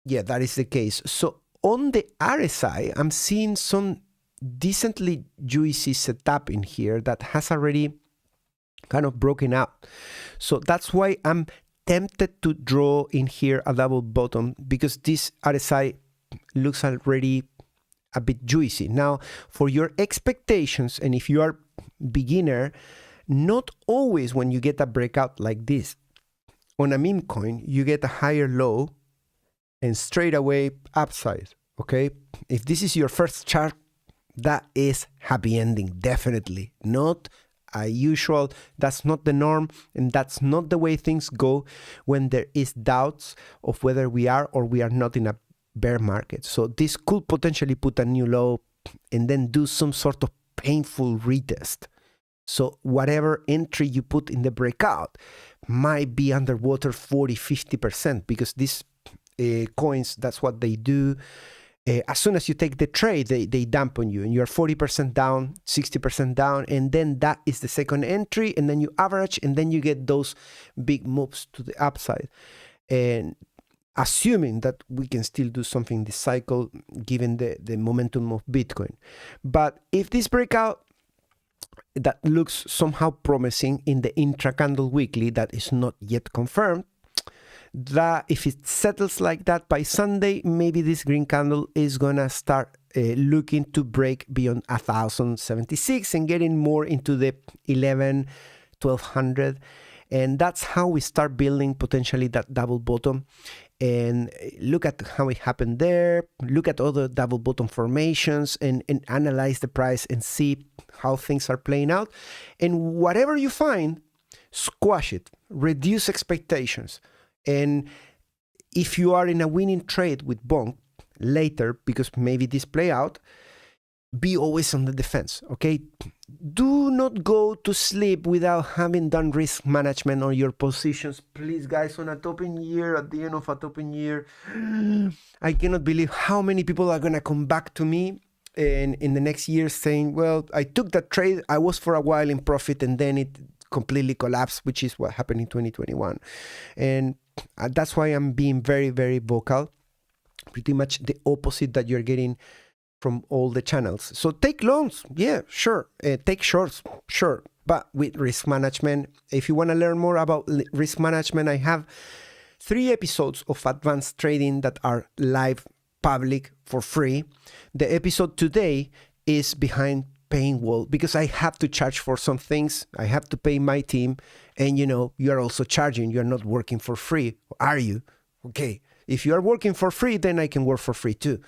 Speaker 1: that is the case. So on the RSI, I'm seeing some decently juicy setup in here that has already kind of broken out. So that's why I'm tempted to draw in here a double bottom, because this RSI looks already a bit juicy. Now, for your expectations, and if you are beginner, not always when you get a breakout like this on a meme coin, you get a higher low and straight away upside. Okay, if this is your first chart, that is happy ending, definitely. Not a usual, that's not the norm, and that's not the way things go when there is doubts of whether we are or we are not in a bear market. So this could potentially put a new low and then do some sort of painful retest. So whatever entry you put in the breakout might be underwater 40-50%, because these coins, that's what they do. As soon as you take the trade, they dampen you, and you're 40% down, 60% down, and then that is the second entry, and then you average, and then you get those big moves to the upside. And assuming that we can still do something this cycle, given the momentum of Bitcoin. But if this breakout that looks somehow promising in the intra-candle weekly, that is not yet confirmed, that if it settles like that by Sunday, maybe this green candle is gonna start looking to break beyond 1076 and getting more into the 1200, and that's how we start building potentially that double bottom. And look at how it happened there, look at other double bottom formations, and analyze the price and see how things are playing out. And whatever you find, squash it, reduce expectations. And if you are in a winning trade with Bonk later, because maybe this play out, be always on the defense, okay? Do not go to sleep without having done risk management on your positions. Please, guys, on a topping year, at the end of a topping year, I cannot believe how many people are going to come back to me in the next year saying, well, I took that trade, I was for a while in profit, and then it completely collapsed, which is what happened in 2021. And that's why I'm being very, very vocal. Pretty much the opposite that you're getting from all the channels. So take longs, yeah, sure. Take shorts, sure. But with risk management, if you want to learn more about risk management, I have 3 episodes of advanced trading that are live, public, for free. The episode today is behind paying wall, because I have to charge for some things. I have to pay my team, and you're also charging. You're not working for free, are you? Okay, if you are working for free, then I can work for free too.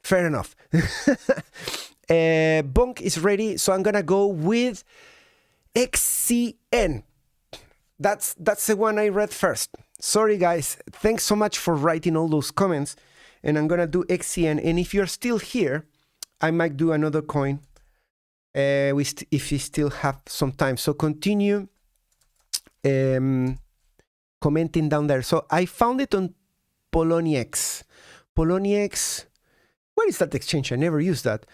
Speaker 1: Fair enough. Bonk is ready, so I'm gonna go with XCN. That's the one I read first. Sorry guys, thanks so much for writing all those comments. And I'm gonna do XCN. And if you're still here, I might do another coin if you still have some time. So continue commenting down there. So I found it on Poloniex. Poloniex, what is that exchange? I never used that.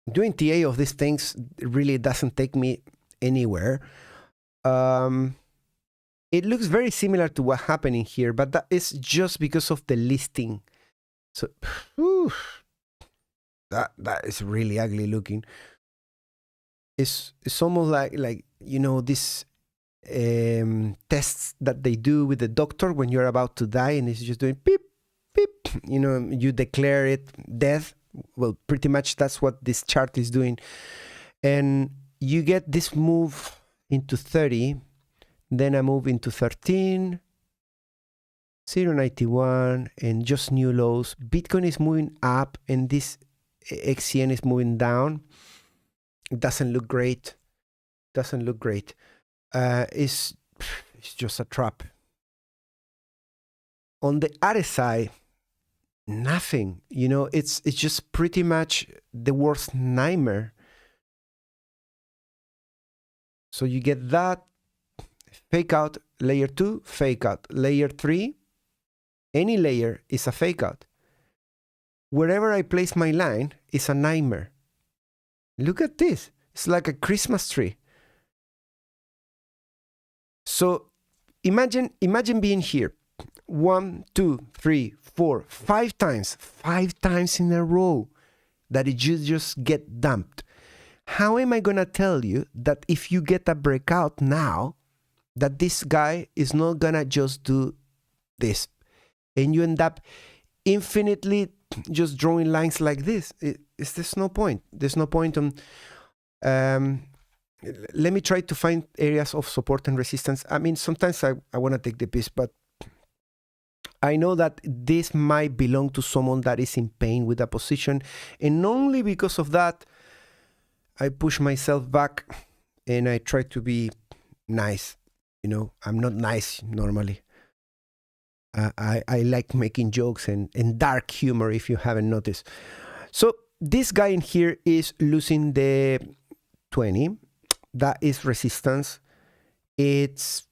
Speaker 1: Doing TA of these things really doesn't take me anywhere. It looks very similar to what happened in here, but that is just because of the listing. So that is really ugly looking. It's almost like you know, this tests that they do with the doctor when you're about to die, and it's just doing beep beep. You know, you declare it death. Well, pretty much that's what this chart is doing. And you get this move into 30, then a move into 13, 0.91, and just new lows. Bitcoin is moving up, and this XCN is moving down. It doesn't look great. Doesn't look great. It's just a trap. On the other side, nothing. You know, it's just pretty much the worst nightmare. So you get that fake out, layer 2, fake out, layer 3. Any layer is a fake out. Wherever I place my line is a nightmare. Look at this. It's like a Christmas tree. So imagine being here 1, 2, 3, 4, 5 times, 5 times in a row that it just get dumped. How am I gonna tell you that if you get a breakout now, that this guy is not gonna just do this, and you end up infinitely just drawing lines like this? There's no point. There's no point on. Let me try to find areas of support and resistance. I mean, sometimes I want to take the piece, but I know that this might belong to someone that is in pain with a position, and only because of that, I push myself back and I try to be nice. You know, I'm not nice normally. I like making jokes and dark humor, if you haven't noticed. So this guy in here is losing the 20. That is resistance. It's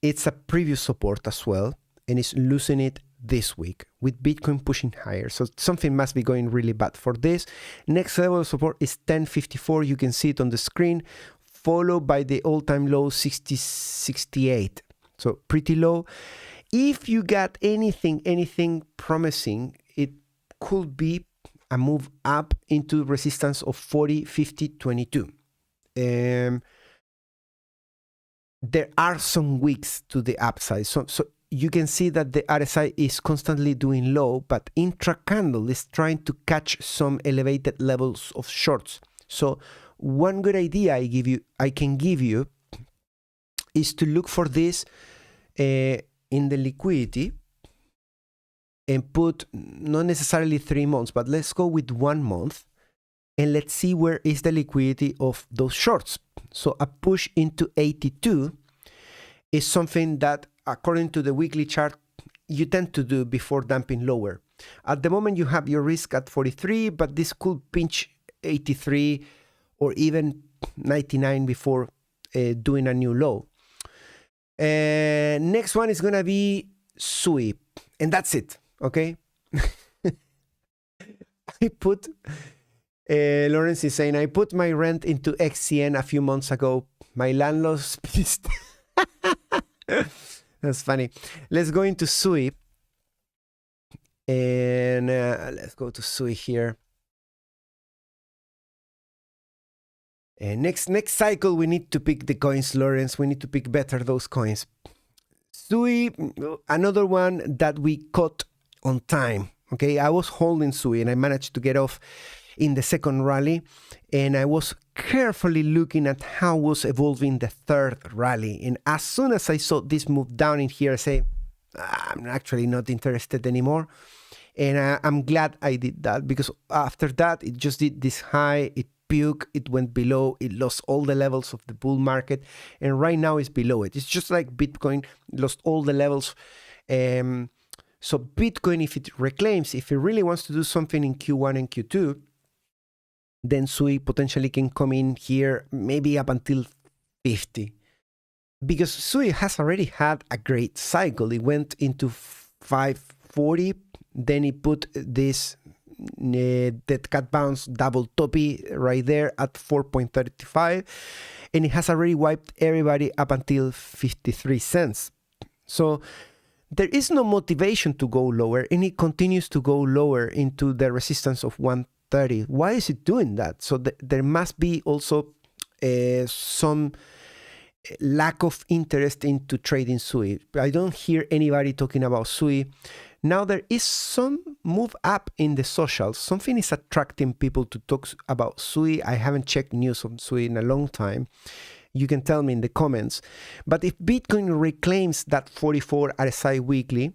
Speaker 1: a previous support as well, and it's losing it this week with Bitcoin pushing higher. So something must be going really bad for this. Next level of support is 1054. You can see it on the screen, followed by the all-time low 6068. So pretty low. If you got anything promising, it could be a move up into resistance of 40, 50, 22. There are some weeks to the upside. So you can see that the RSI is constantly doing low, but intra-candle is trying to catch some elevated levels of shorts. So one good idea I can give you is to look for this in the liquidity and put not necessarily 3 months, but let's go with 1 month, and let's see where is the liquidity of those shorts. So a push into 82 is something that, according to the weekly chart, you tend to do before dumping lower. At the moment, you have your risk at 43, but this could pinch 83 or even 99 before doing a new low. Next one is going to be SUI, and that's it, okay? I put, Lawrence is saying, I put my rent into XCN a few months ago. My landlord's pissed. That's funny. Let's go into SUI. And let's go to SUI here. And next cycle, we need to pick the coins, Lawrence. We need to pick better those coins. SUI, another one that we caught on time. Okay, I was holding SUI and I managed to get off in the second rally. And I was carefully looking at how was evolving the third rally. And as soon as I saw this move down in here, I say, I'm actually not interested anymore. And I'm glad I did that, because after that, it just did this high. It puke, it went below, it lost all the levels of the bull market, and right now it's below it. It's just like Bitcoin lost all the levels. So Bitcoin, if it reclaims, if it really wants to do something in Q1 and Q2, then SUI potentially can come in here maybe up until 50. Because SUI has already had a great cycle. It went into 540, then it put this dead cat bounce double toppy right there at 4.35, and it has already wiped everybody up until 53 cents. So there is no motivation to go lower, and it continues to go lower into the resistance of 130. Why is it doing that? So there must be also some lack of interest into trading SUI. I don't hear anybody talking about SUI. Now there is some move up in the socials. Something is attracting people to talk about SUI. I haven't checked news on SUI in a long time. You can tell me in the comments. But if Bitcoin reclaims that 44 RSI weekly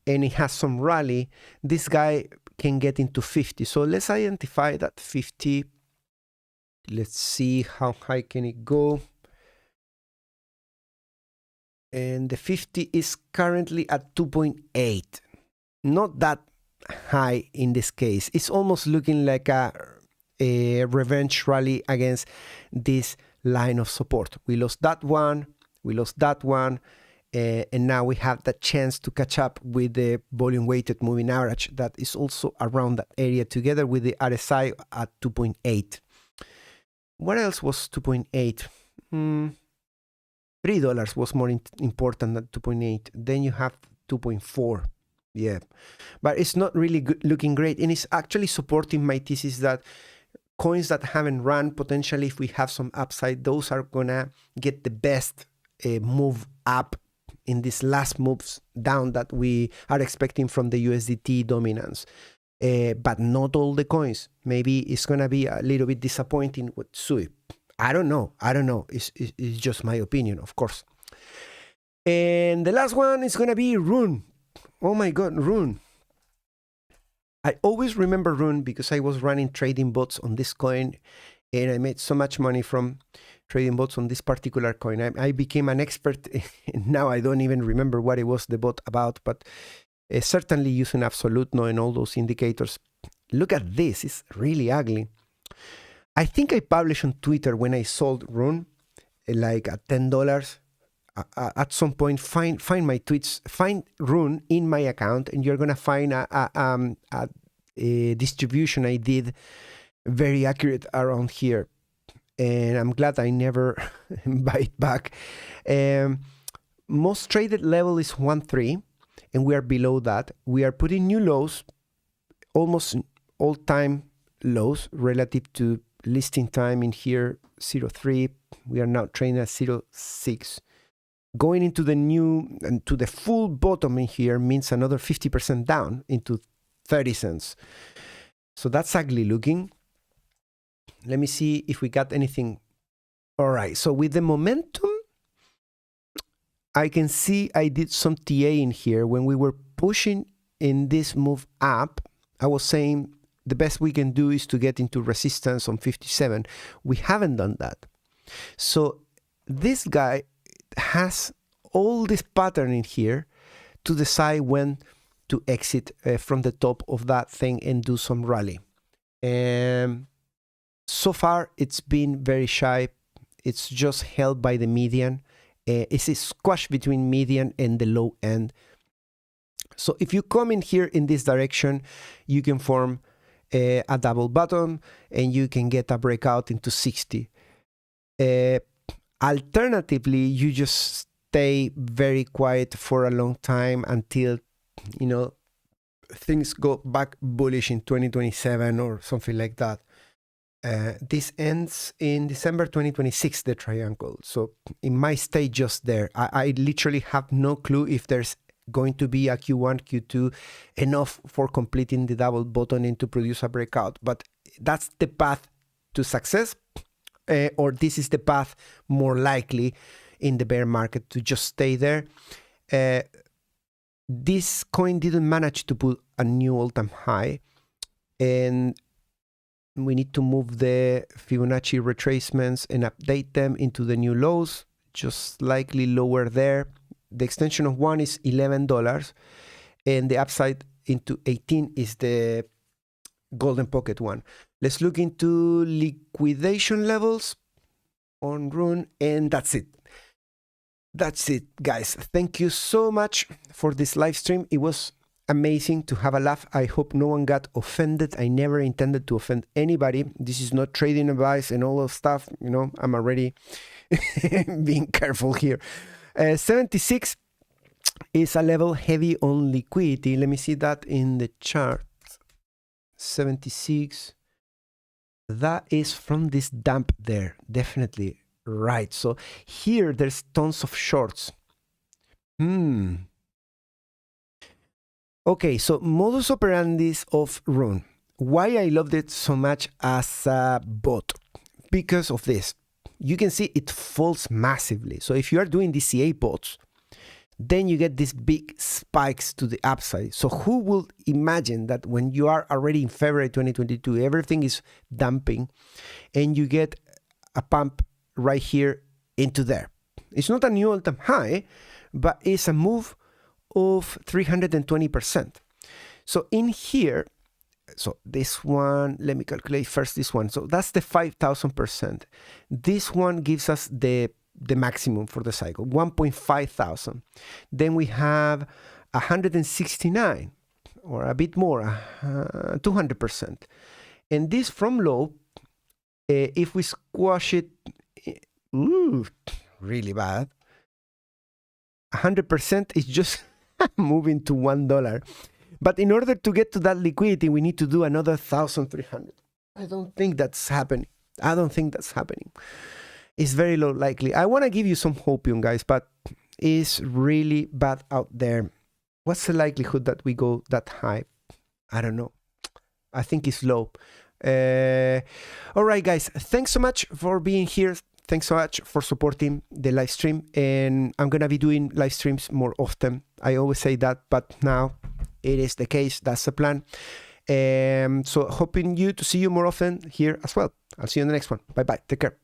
Speaker 1: and it has some rally, this guy can get into 50. So let's identify that 50. Let's see how high can it go. And the 50 is currently at 2.8. Not that high in this case. It's almost looking like a revenge rally against this line of support. We lost that one, we lost that one, and now we have the chance to catch up with the volume weighted moving average that is also around that area, together with the RSI at 2.8. What else was 2.8? $3 was more important than 2.8. Then you have 2.4. Yeah, but it's not really looking great, and it's actually supporting my thesis that coins that haven't run, potentially if we have some upside, those are gonna get the best move up in these last moves down that we are expecting from the USDT dominance. But not all the coins. Maybe it's gonna be a little bit disappointing with SUI. I don't know. It's just my opinion, of course. And the last one is gonna be Rune. Oh my God, Rune. I always remember Rune because I was running trading bots on this coin, and I made so much money from trading bots on this particular coin. I became an expert. Now I don't even remember what it was the bot about, but certainly using Absolutno and all those indicators. Look at this. It's really ugly. I think I published on Twitter when I sold Rune, like at $10. At some point, find my tweets, find Rune in my account, and you're gonna find a distribution I did very accurate around here. And I'm glad I never buy it back. Most traded level is 1.3, and we are below that. We are putting new lows, almost all-time lows relative to listing time in here, 0.3. We are now trading at 0.6. Going into the new and to the full bottom in here means another 50% down into 30 cents. So that's ugly looking. Let me see if we got anything. All right. So with the momentum, I can see I did some TA in here. When we were pushing in this move up, I was saying the best we can do is to get into resistance on 57. We haven't done that. So this guy has all this pattern in here to decide when to exit from the top of that thing and do some rally. So far, it's been very shy. It's just held by the median. It's a squash between median and the low end. So if you come in here in this direction, you can form a double bottom and you can get a breakout into 60. Alternatively, you just stay very quiet for a long time until, you know, things go back bullish in 2027 or something like that. This ends in December 2026, the triangle. So it might stay just there. I literally have no clue if there's going to be a Q1, Q2 enough for completing the double bottom and to produce a breakout. But that's the path to success, or this is the path more likely in the bear market to just stay there. This coin didn't manage to put a new all-time high, and We need to move the Fibonacci retracements and update them into the new lows, just slightly lower there. The extension of 1 is $11, and the upside into 18 is the golden pocket one. Let's look into liquidation levels on Rune, and that's it. That's it, guys. Thank you so much for this live stream. It was amazing to have a laugh. I hope no one got offended. I never intended to offend anybody. This is not trading advice and all of stuff. You know, I'm already being careful here. 76 is a level heavy on liquidity. Let me see that in the chart. 76. That is from this dump there. Definitely right. So here there's tons of shorts. Okay, so modus operandi of Rune. Why I loved it so much as a bot? Because of this. You can see it falls massively. So if you are doing DCA bots, then you get these big spikes to the upside. So who will imagine that when you are already in February 2022, everything is dumping and you get a pump right here into there? It's not a new all-time high, but it's a move of 320%. So in here, so this one, let me calculate first this one. So that's the 5,000%. This one gives us the maximum for the cycle, 1,500. Then we have 169 or a bit more, 200%. And this from low, if we squash it, really bad, 100% is just moving to $1. But in order to get to that liquidity, we need to do another 1,300. I don't think that's happening. It's very low likely. I want to give you some hopium, guys, but it's really bad out there. What's the likelihood that we go that high? I don't know. I think it's low. All right, guys. Thanks so much for being here. Thanks so much for supporting the live stream. And I'm going to be doing live streams more often. I always say that, but now it is the case. That's the plan. So hoping to see you more often here as well. I'll see you in the next one. Bye-bye. Take care.